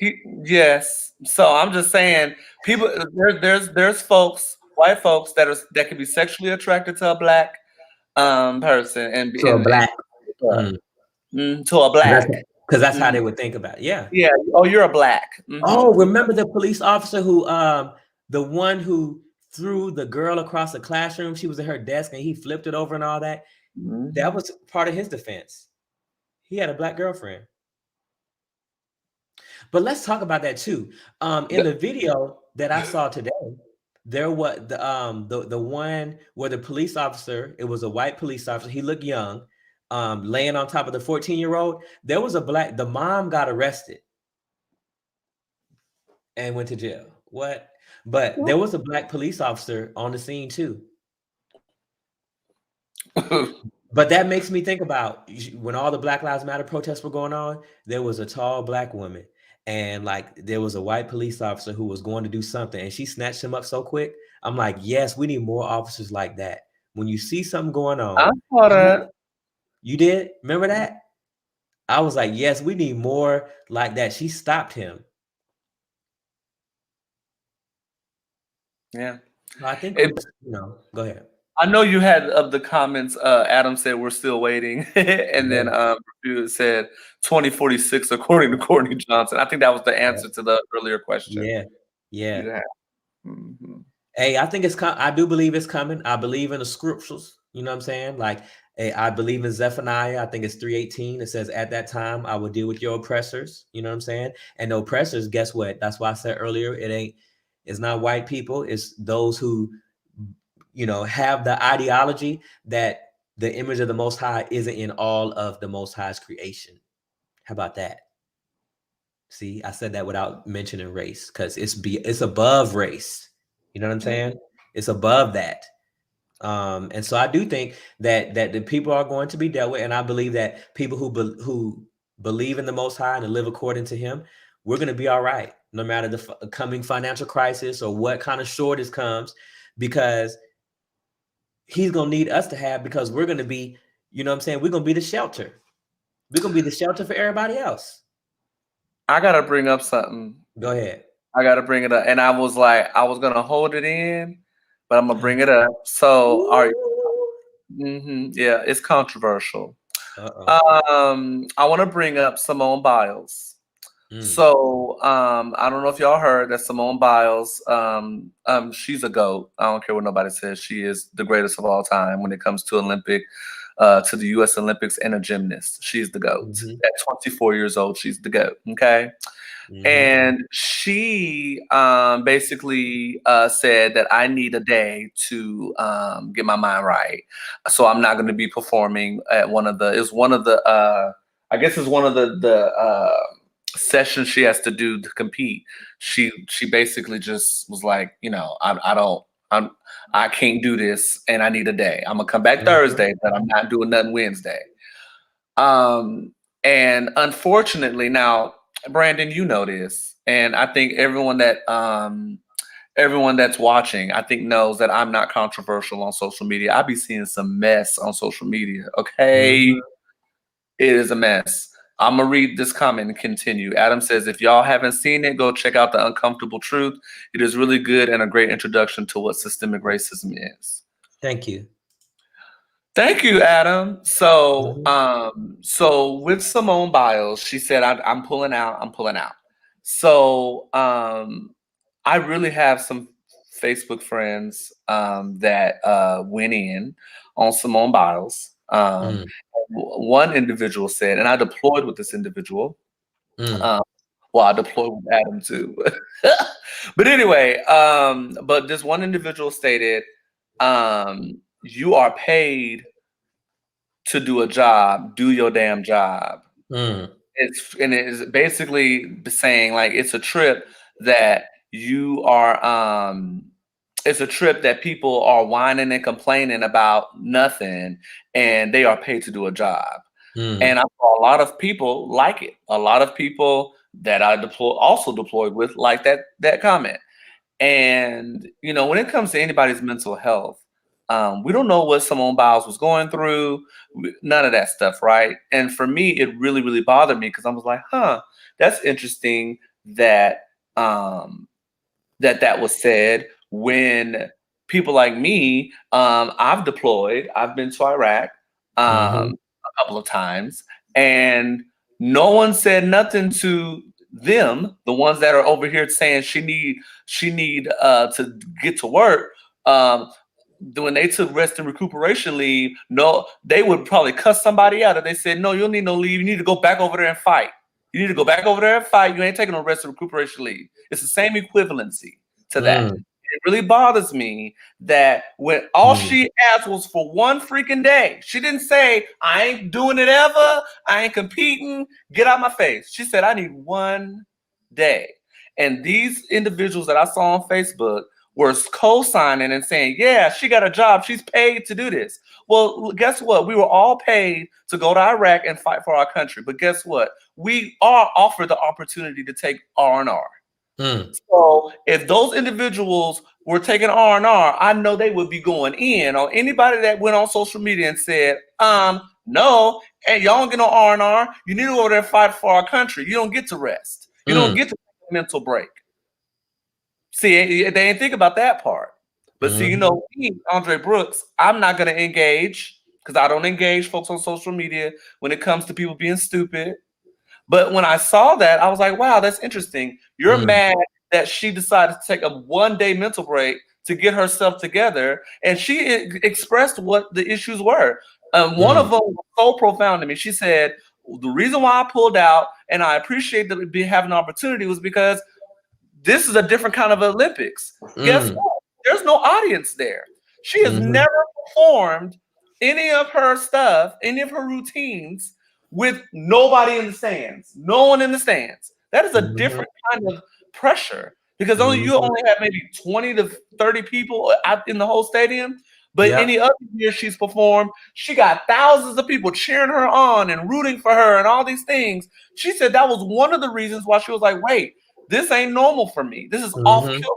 Yes. So I'm just saying, people, there's folks, white folks that can be sexually attracted to a black person To a black. to a black. Because that's how they would think about it. Yeah. Yeah. Oh, you're a black. Oh, remember the police officer who the one who threw the girl across the classroom? She was at her desk and he flipped it over and all that. That was part of his defense. He had a black girlfriend. But let's talk about that too. In the video that I saw today, there was the one where the police officer, it was a white police officer, he looked young, laying on top of the 14-year-old. There was the mom got arrested and went to jail. What? But there was a black police officer on the scene too. But that makes me think about when all the Black Lives Matter protests were going on, there was a tall black woman and like there was a white police officer who was going to do something and she snatched him up so quick. I'm like, yes, we need more officers like that. When you see something going on, I saw that. You did? Remember that? I was like, yes, we need more like that. She stopped him. Yeah. I think, go ahead. I know you had of the comments, Adam said we're still waiting. And then you said 2046 according to Courtney Johnson. I think that was the answer to the earlier question. Yeah. Hey, I think I do believe it's coming. I believe in the scriptures. You know what I'm saying? Like, I believe in Zephaniah. I think it's 3:18. It says, at that time, I will deal with your oppressors. You know what I'm saying? And the oppressors, guess what? That's why I said earlier, it's not white people. It's those who, have the ideology that the image of the Most High isn't in all of the Most High's creation. How about that? See, I said that without mentioning race because it's above race. You know what I'm saying? It's above that. And so I do think that the people are going to be dealt with, and I believe that people who believe in the Most High and live according to Him, we're going to be all right, no matter the coming financial crisis or what kind of shortage comes, because He's going to need us to have, because we're going to be, you know what I'm saying? We're going to be the shelter. We're going to be the shelter for everybody else. I got to bring up something. Go ahead. I got to bring it up. And I was like, I was going to hold it in, but I'm going to bring it up. So, yeah, it's controversial. I want to bring up Simone Biles. So, I don't know if y'all heard that Simone Biles, she's a GOAT. I don't care what nobody says. She is the greatest of all time when it comes to to the U.S. Olympics, and a gymnast. She's the GOAT. At 24 years old, she's the GOAT. Okay. And she basically said that I need a day to get my mind right. So I'm not going to be performing at one of the sessions she has to do to compete. She basically just was like, I can't do this and I need a day. I'm gonna come back Thursday, but I'm not doing nothing Wednesday. And unfortunately, now, Brandon, you know this, and I think everyone that's watching, I think, knows that I'm not controversial on social media. I be seeing some mess on social media. Okay. It is a mess. I'm going to read this comment and continue. Adam says, if y'all haven't seen it, go check out The Uncomfortable Truth. It is really good and a great introduction to what systemic racism is. Thank you. Thank you, Adam. So, so with Simone Biles, she said, I'm pulling out. So, I really have some Facebook friends that went in on Simone Biles. One individual said, and I deployed with this individual. I deployed with Adam too. But anyway, but this one individual stated, you are paid to do a job, do your damn job. It's basically saying like it's a trip that you are it's a trip that people are whining and complaining about nothing, and they are paid to do a job. And I saw a lot of people like it. A lot of people that I also deployed with like that comment. And when it comes to anybody's mental health, we don't know what Simone Biles was going through, none of that stuff, right? And for me, it really, really bothered me because I was like, huh, that's interesting that that was said when people like me, I've deployed, I've been to Iraq a couple of times, and no one said nothing to them, the ones that are over here saying she need to get to work. When they took rest and recuperation leave, no, they would probably cuss somebody out if they said, no, you don't need no leave. You need to go back over there and fight. You need to go back over there and fight. You ain't taking no rest and recuperation leave. It's the same equivalency to that. It really bothers me that when all she asked was for one freaking day. She didn't say, I ain't doing it ever. I ain't competing. Get out my face. She said, I need one day. And these individuals that I saw on Facebook were co-signing and saying, yeah, she got a job. She's paid to do this. Well, guess what? We were all paid to go to Iraq and fight for our country. But guess what? We are offered the opportunity to take R&R. So if those individuals were taking R&R, I know they would be going in on anybody that went on social media and said, no, hey, y'all don't get no R&R. You need to go over there and fight for our country. You don't get to rest. You don't get to take a mental break. See, they didn't think about that part. But see, me, Andre Brooks, I'm not going to engage because I don't engage folks on social media when it comes to people being stupid. But when I saw that, I was like, wow, that's interesting. You're mad that she decided to take a one-day mental break to get herself together. And she expressed what the issues were. One of them was so profound to me. She said, the reason why I pulled out, and I appreciate that we having an opportunity, was because this is a different kind of Olympics. Guess what? There's no audience there. She has never performed any of her stuff, any of her routines with nobody in the stands, no one in the stands. That is a different kind of pressure because you only have maybe 20 to 30 people out in the whole stadium. But any other year she's performed, she got thousands of people cheering her on and rooting for her and all these things. She said that was one of the reasons why she was like, wait, this ain't normal for me. This is off kilter.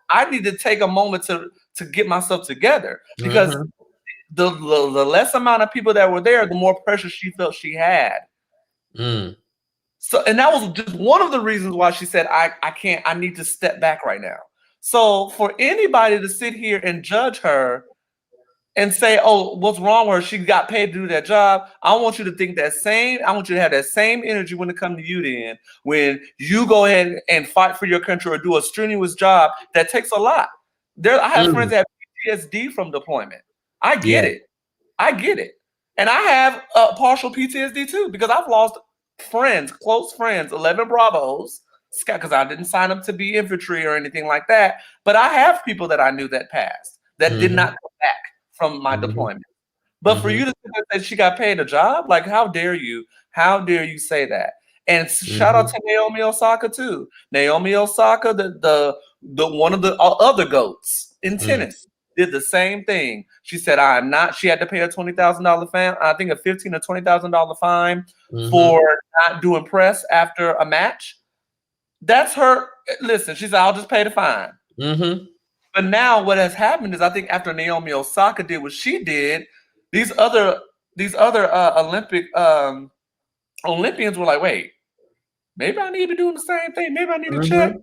I need to take a moment to get myself together because the less amount of people that were there, the more pressure she felt she had. So, and that was just one of the reasons why she said, I need to step back right now. So for anybody to sit here and judge her and say, oh, what's wrong with her? She got paid to do that job. I want you to think that same, I want you to have that same energy when it comes to you then, when you go ahead and fight for your country or do a strenuous job that takes a lot. I have friends that have PTSD from deployment. I get it. I get it. And I have partial PTSD too, because I've lost friends, close friends, 11 Bravos, because I didn't sign up to be infantry or anything like that. But I have people that I knew that passed that did not come back from my deployment. But for you to say that she got paid a job, like how dare you? How dare you say that? And shout out to Naomi Osaka too. Naomi Osaka, the one of the other GOATs in tennis, did the same thing. She said, I'm not, she had to pay a $20,000 fine, I think a $15,000 or $20,000 fine for not doing press after a match. That's her. Listen, she said, I'll just pay the fine. But now what has happened is I think after Naomi Osaka did what she did, these other Olympians were like, wait, maybe I need to be doing the same thing. Maybe I need to check.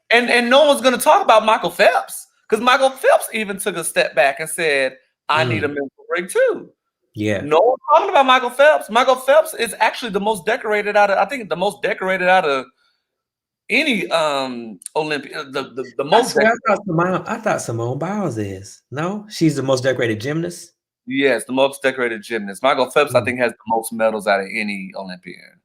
And no one's going to talk about Michael Phelps because Michael Phelps even took a step back and said, I need a mental break too. No one's talking about Michael Phelps. Michael Phelps is actually the most decorated out of, I think the most decorated out of any Olympian, the most. I thought Simone Biles is. No, she's the most decorated gymnast. Yes, the most decorated gymnast. Michael Phelps, I think, has the most medals out of any Olympian.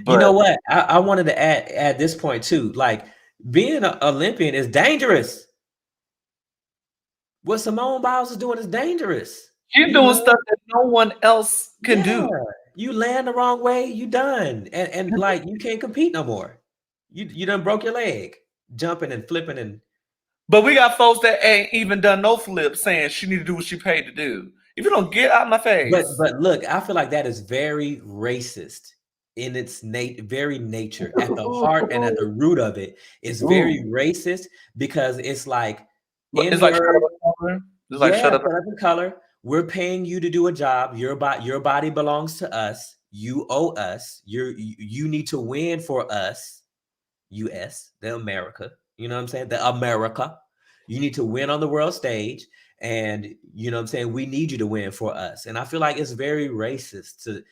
But, you know what? I wanted to add this point too. Like being an Olympian is dangerous. What Simone Biles is doing is dangerous. She's doing stuff that no one else can do. You land the wrong way, you done, and like you can't compete no more. You done broke your leg jumping and flipping and But we got folks that ain't even done no flip saying she need to do what she paid to do. If you don't get out my face. But look, I feel like that is very racist in its very nature. At the heart and at the root of it is very racist, because it's like It's like shut up and color. It's like shut up and color. We're paying you to do a job. Your body belongs to us. You owe us. You need to win for us. US, the America. You know what I'm saying? The America. You need to win on the world stage. And you know what I'm saying? We need you to win for us. And I feel like it's very racist to,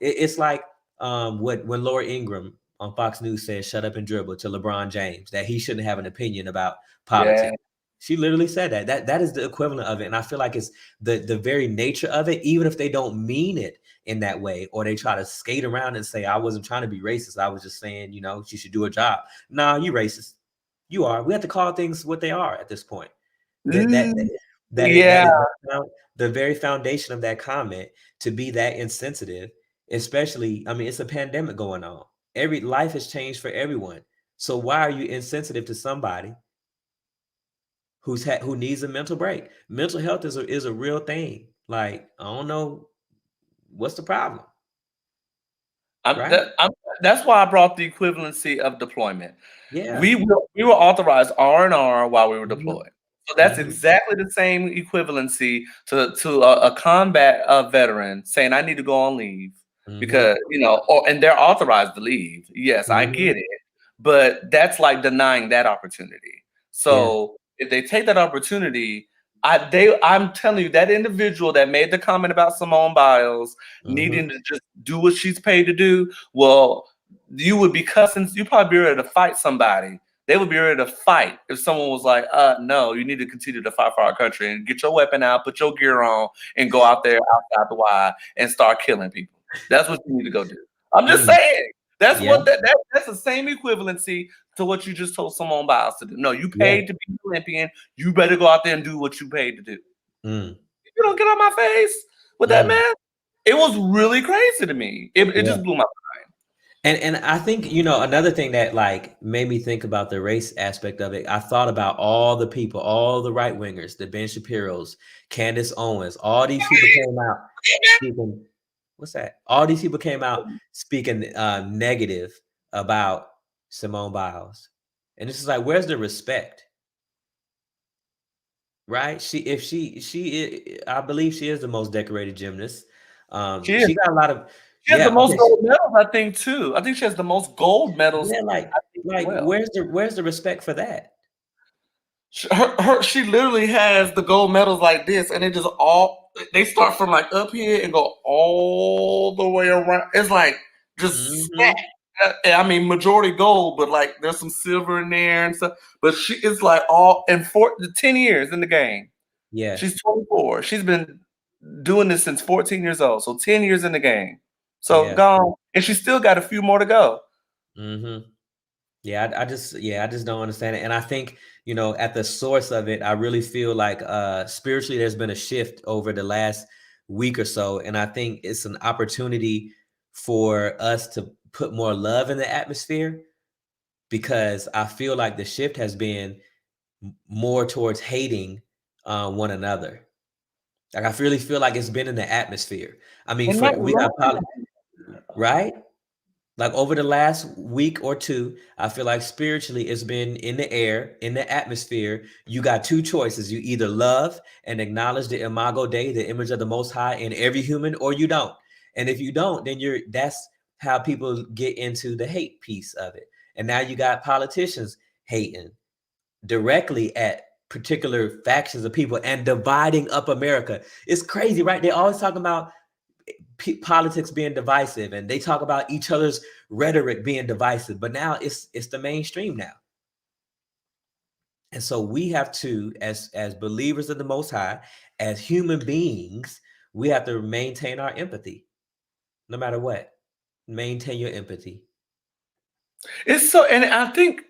it's like when Laura Ingraham on Fox News said, shut up and dribble to LeBron James, that he shouldn't have an opinion about politics. Yeah. She literally said that. That is the equivalent of it. And I feel like it's the very nature of it, even if they don't mean it in that way, or they try to skate around and say, I wasn't trying to be racist. I was just saying, she should do a job. Nah, you racist. You are. We have to call things what they are at this point. That is the very foundation of that comment, to be that insensitive, especially, I mean, it's a pandemic going on. Life has changed for everyone. So why are you insensitive to somebody who needs a mental break? Mental health is a real thing. Like, I don't know what's the problem. That's why I brought the equivalency of deployment. Yeah. We were authorized R&R while we were deployed. So that's exactly the same equivalency to a combat veteran saying, I need to go on leave because, and they're authorized to leave. Yes, I get it. But that's like denying that opportunity. So if they take that opportunity, I'm telling you, that individual that made the comment about Simone Biles needing to just do what she's paid to do, well, you would be cussing. You probably be ready to fight somebody. They would be ready to fight if someone was like, no, you need to continue to fight for our country and get your weapon out, put your gear on, and go out there outside the Y and start killing people. That's what you need to go do. I'm just saying. That's what that's the same equivalency to what you just told Simone Biles to do. No, you paid to be an Olympian. You better go out there and do what you paid to do. If you don't get on my face with that, man, it was really crazy to me. It just blew my mind. And I think, another thing that like made me think about the race aspect of it, I thought about all the people, all the right wingers, the Ben Shapiro's, Candace Owens, all these people came out speaking. What's that? All these people came out speaking negative about Simone Biles. And it's just like, where's the respect? Right? I believe she is the most decorated gymnast. She got a lot of. She has the most gold medals, I think, too. I think she has the most gold medals. Yeah, like where's the respect for that? She literally has the gold medals like this, and it just they start from like up here and go all the way around. It's like just I mean, majority gold, but like there's some silver in there and stuff. But she is like all in 10 years in the game. Yeah, she's 24. She's been doing this since 14 years old, so 10 years in the game. So gone, and she still got a few more to go. Yeah, I just don't understand it. And I think, at the source of it, I really feel like spiritually there's been a shift over the last week or so. And I think it's an opportunity for us to put more love in the atmosphere, because I feel like the shift has been more towards hating one another. Like, I really feel like it's been in the atmosphere. I mean, right? Like over the last week or two, I feel like spiritually it's been in the air, in the atmosphere. You got two choices. You either love and acknowledge the Imago Dei, the image of the Most High in every human, or you don't. And if you don't, then that's how people get into the hate piece of it. And now you got politicians hating directly at particular factions of people and dividing up America. It's crazy, right? They always talk about politics being divisive, and they talk about each other's rhetoric being divisive, but now it's the mainstream now. And so we have to, as believers of the Most High, as human beings, we have to maintain our empathy no matter what. Maintain your empathy. It's so, and I think,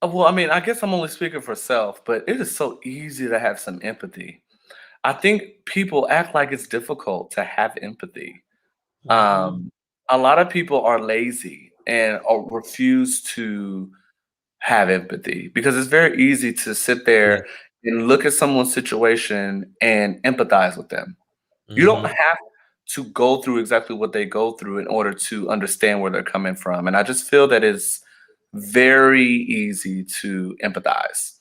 well, I mean, I guess I'm only speaking for self, but it is so easy to have some empathy. I think people act like it's difficult to have empathy. A lot of people are lazy and refuse to have empathy, because it's very easy to sit there and look at someone's situation and empathize with them. You don't have to go through exactly what they go through in order to understand where they're coming from. And I just feel that it's very easy to empathize.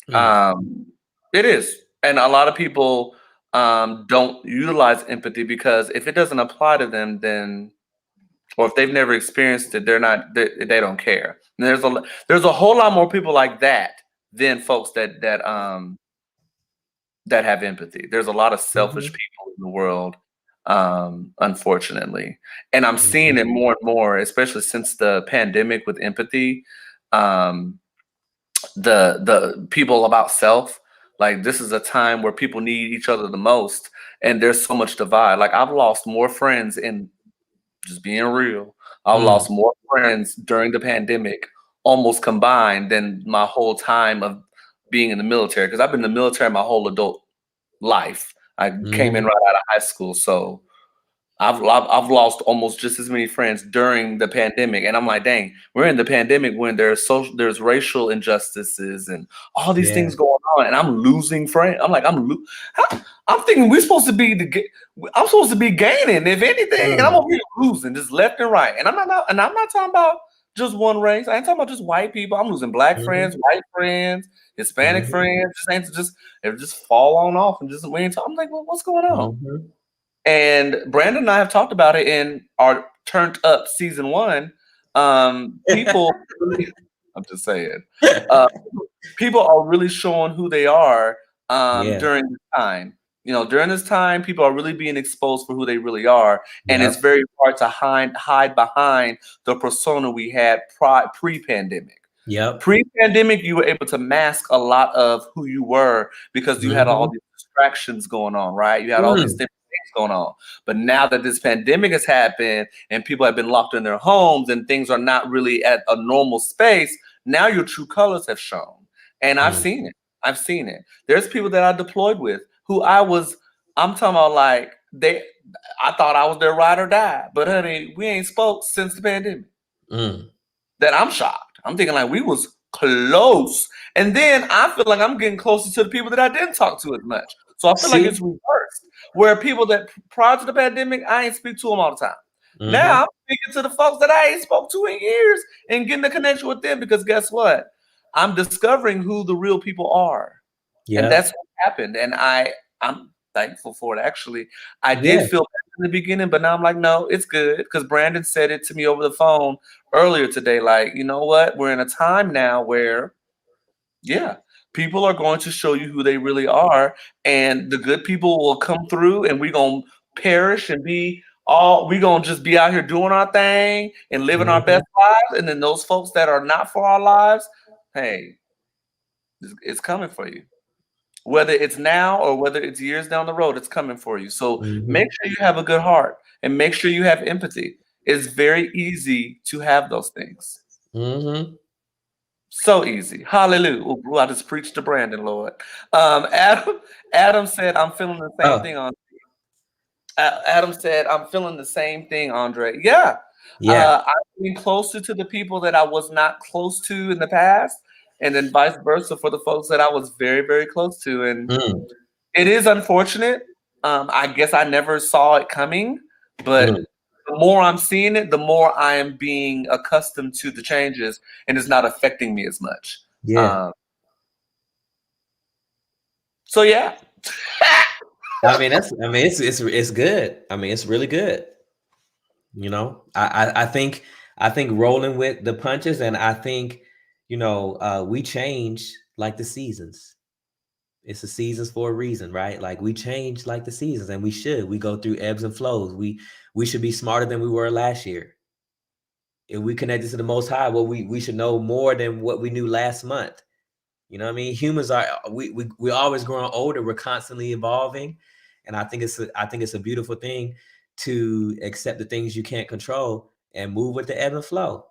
It is. And a lot of people don't utilize empathy because if it doesn't apply to them, then, or if they've never experienced it, they don't care. And there's a whole lot more people like that than folks that have empathy. There's a lot of selfish people in the world, unfortunately. And I'm seeing it more and more, especially since the pandemic with empathy. The people about self, like this is a time where people need each other the most, and there's so much divide. Like I've lost more friends in, just being real, I've lost more friends during the pandemic almost combined than my whole time of being in the military, because I've been in the military my whole adult life. I came in right out of high school, so I've lost almost just as many friends during the pandemic, and I'm like, dang, we're in the pandemic when there's racial injustices and all these things going on, and I'm losing friends. I'm like, I'm thinking we're supposed to be I'm supposed to be gaining, if anything, and I'm over here losing just left and right. And I'm not talking about just one race. I ain't talking about just white people. I'm losing black friends, white friends, Hispanic friends. They just fall on off and just we ain't talking. I'm like, well, what's going on? And Brandon and I have talked about it in our Turned Up season 1. People, I'm just saying, people are really showing who they are during this time. You know, during this time, people are really being exposed for who they really are, and it's very hard to hide behind the persona we had pre-pandemic. Pre-pandemic, you were able to mask a lot of who you were because you had all these distractions going on, right? You had all these different things going on. But now that this pandemic has happened and people have been locked in their homes and things are not really at a normal space, now your true colors have shown. And I've seen it. I've seen it. There's people that I deployed with who I'm talking about, like, I thought I was their ride or die. But honey, we ain't spoke since the pandemic. That I'm shocked. I'm thinking like we was close. And then I feel like I'm getting closer to the people that I didn't talk to as much. So I feel like it's reversed. Where people that prior to the pandemic, I ain't speak to them all the time. Now I'm speaking to the folks that I ain't spoke to in years and getting the connection with them, because guess what? I'm discovering who the real people are. And that's what happened. And I'm thankful for it. Actually, I did feel bad in the beginning, but now I'm like, no, it's good. Because Brandon said it to me over the phone earlier today. Like, you know what? We're in a time now where, people are going to show you who they really are. And the good people will come through and we're going to perish and we're going to just be out here doing our thing and living our best lives. And then those folks that are not for our lives, hey, it's coming for you. Whether it's now or whether it's years down the road, it's coming for you. So make sure you have a good heart and make sure you have empathy. It's very easy to have those things. So easy. Hallelujah. Ooh, I just preached to Brandon, Lord. Adam said, I'm feeling the same thing on Adam said, I'm feeling the same thing, Andre. Yeah. I'm getting closer to the people that I was not close to in the past, and then vice versa for the folks that I was very, very close to. And it is unfortunate. I guess I never saw it coming, but the more I'm seeing it, the more I am being accustomed to the changes, and it's not affecting me as much. So yeah. It's good. I mean, it's really good. You know, I think rolling with the punches, and I think, we change like the seasons. It's the seasons for a reason, right? Like we change like the seasons, and we go through ebbs and flows. We should be smarter than we were last year. If we connected to the Most High, well, we should know more than what we knew last month. You know what I mean? Humans are we're always growing older. We're constantly evolving, and I think it's a beautiful thing to accept the things you can't control and move with the ebb and flow.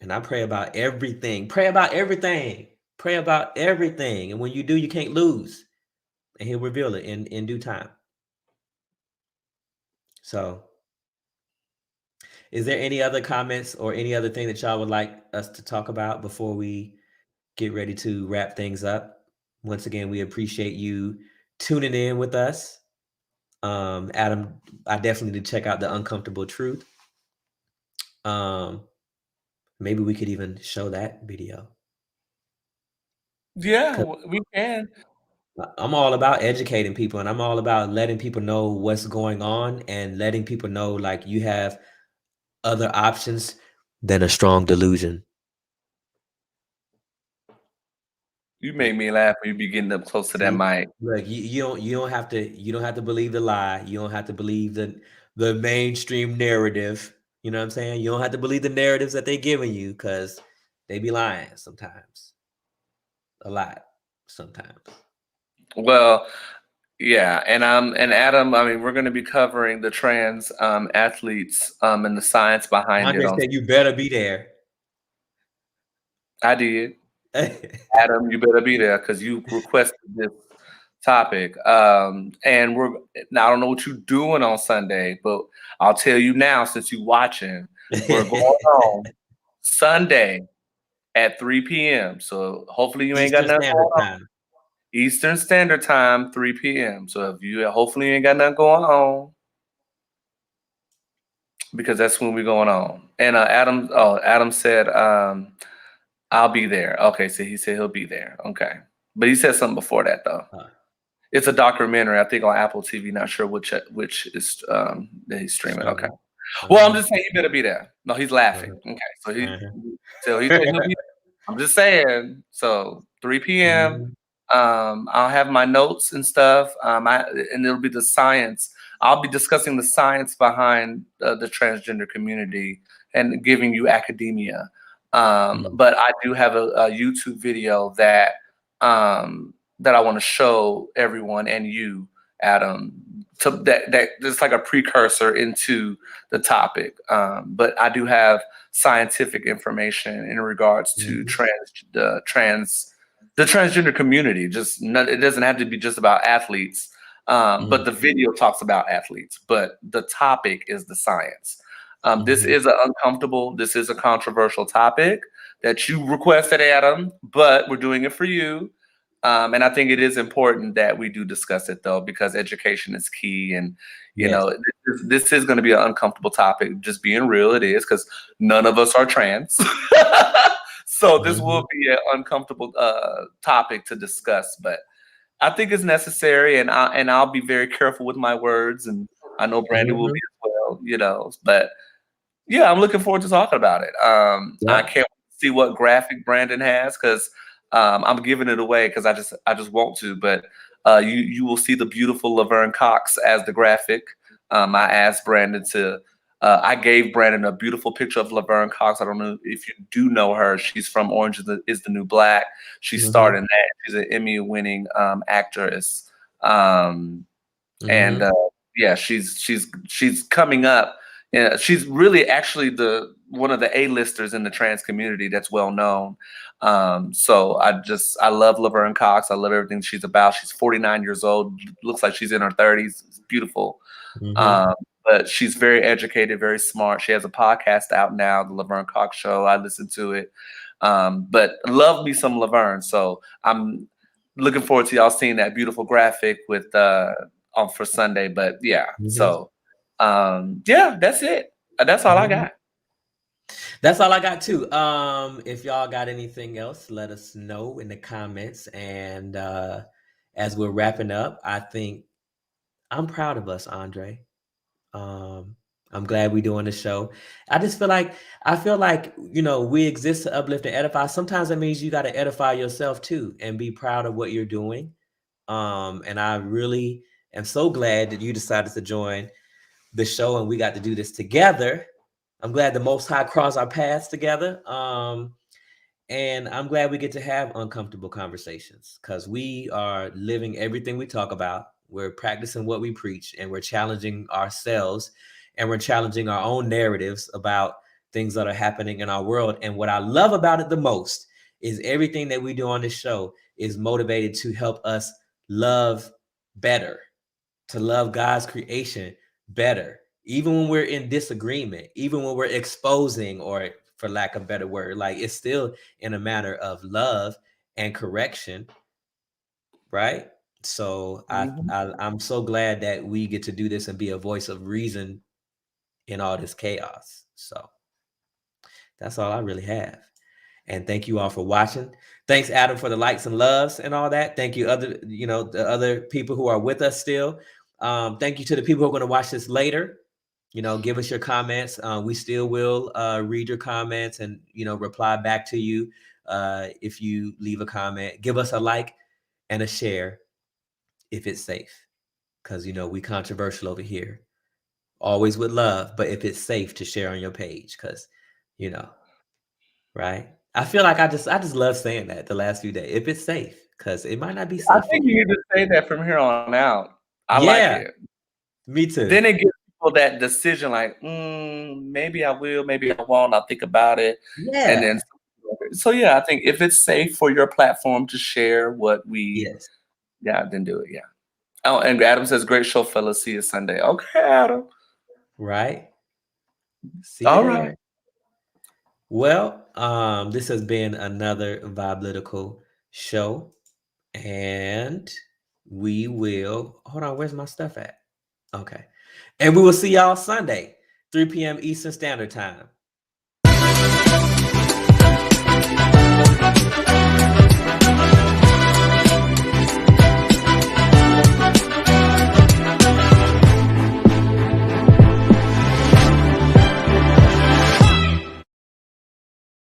And I pray about everything. Pray about everything. Pray about everything. And when you do, you can't lose. And He'll reveal it in due time. So, Is there any other comments or any other thing that y'all would like us to talk about before we get ready to wrap things up? Once again, we appreciate you tuning in with us. Adam, I definitely need to check out The Uncomfortable Truth. Maybe we could even show that video. Yeah, we can. I'm all about educating people, and I'm all about letting people know what's going on and letting people know like you have other options than a strong delusion. You make me laugh when you be getting up close to that See? mic. Look, you don't have to believe the lie. You don't have to believe the mainstream narrative. You know what I'm saying? You don't have to believe the narratives that they're giving you because they be lying sometimes. A lot sometimes. Well, yeah, and Adam, I mean, we're going to be covering the trans athletes and the science behind it Andre on. said you better be there. I did. Adam, you better be there because you requested this topic. And now I don't know what you're doing on Sunday, but I'll tell you now since you're watching, we're going on Sunday at 3 p.m. So hopefully you ain't got Eastern nothing going Standard on. Time. Eastern Standard Time, 3 p.m. So if you hopefully you ain't got nothing going on, because that's when we're going on. And Adam said, I'll be there. Okay, so he said he'll be there. Okay. But he said something before that though. It's a documentary, I think on Apple TV, not sure which is that he's streaming. Okay. Well, I'm just saying he better be there. No, he's laughing. Okay. So he said he'll be I'm just saying. So 3 p.m. I'll have my notes and stuff. And it'll be the science. I'll be discussing the science behind the transgender community and giving you academia. But I do have a YouTube video that I want to show everyone and you, Adam, that it's like a precursor into the topic. But I do have scientific information in regards to the transgender community. It doesn't have to be just about athletes, but the video talks about athletes. But the topic is the science. This is this is a controversial topic that you requested, Adam, but we're doing it for you. And I think it is important that we do discuss it though, because education is key. And, you know, this is going to be an uncomfortable topic, just being real. It is because none of us are trans. So this will be an uncomfortable topic to discuss, but I think it's necessary, and I'll be very careful with my words, and I know Brandon will be as well, you know, but yeah, I'm looking forward to talking about it. I can't see what graphic Brandon has because I'm giving it away because I just want to. But you will see the beautiful Laverne Cox as the graphic. I asked Brandon to. I gave Brandon a beautiful picture of Laverne Cox. I don't know if you do know her. She's from Orange is the New Black. She starred in that. She's an Emmy-winning actress. And yeah, she's coming up. Yeah, she's really actually one of the A-listers in the trans community that's well known. So I love Laverne Cox. I love everything she's about. She's 49 years old. Looks like she's in her 30s. It's beautiful. But she's very educated, very smart. She has a podcast out now, the Laverne Cox Show. I listen to it. But love me some Laverne. So I'm looking forward to y'all seeing that beautiful graphic with for Sunday. But yeah, so yeah, that's it. That's all I got. That's all I got too. If y'all got anything else, let us know in the comments. And as we're wrapping up, I think I'm proud of us, Andre. I'm glad we're doing the show. I feel like, you know, we exist to uplift and edify. Sometimes that means you got to edify yourself too and be proud of what you're doing. And I really am so glad that you decided to join the show and we got to do this together. I'm glad the Most High crossed our paths together. And I'm glad we get to have uncomfortable conversations because we are living everything we talk about. We're practicing what we preach, and we're challenging ourselves, and we're challenging our own narratives about things that are happening in our world. And what I love about it the most is everything that we do on this show is motivated to help us love better, to love God's creation better, even when we're in disagreement, even when we're exposing, or for lack of a better word, like it's still in a matter of love and correction, right? So I'm so glad that we get to do this and be a voice of reason in all this chaos. So that's all I really have. And thank you all for watching. Thanks, Adam, for the likes and loves and all that. Thank you, the other people who are with us still. Thank you to the people who are going to watch this later. Give us your comments. We still will read your comments and, reply back to you if you leave a comment. Give us a like and a share if it's safe. Because, we controversial over here. Always with love, but if it's safe to share on your page, because, right? I feel like I just love saying that the last few days. If it's safe, because it might not be safe. I think you need to say that from here on out. I like it. Me too. Then it gives people that decision, like, maybe I will, maybe I won't. I'll think about it. Yeah. And then, so yeah, I think if it's safe for your platform to share what we, then do it. Yeah. Oh, and Adam says, "Great show, fellas. See you Sunday." Okay, Adam. Right. See you All there. right. Well, this has been another Vibe-litical show, and we will hold on. Where's my stuff at? Okay, and we will see y'all Sunday, 3 p.m. Eastern Standard Time.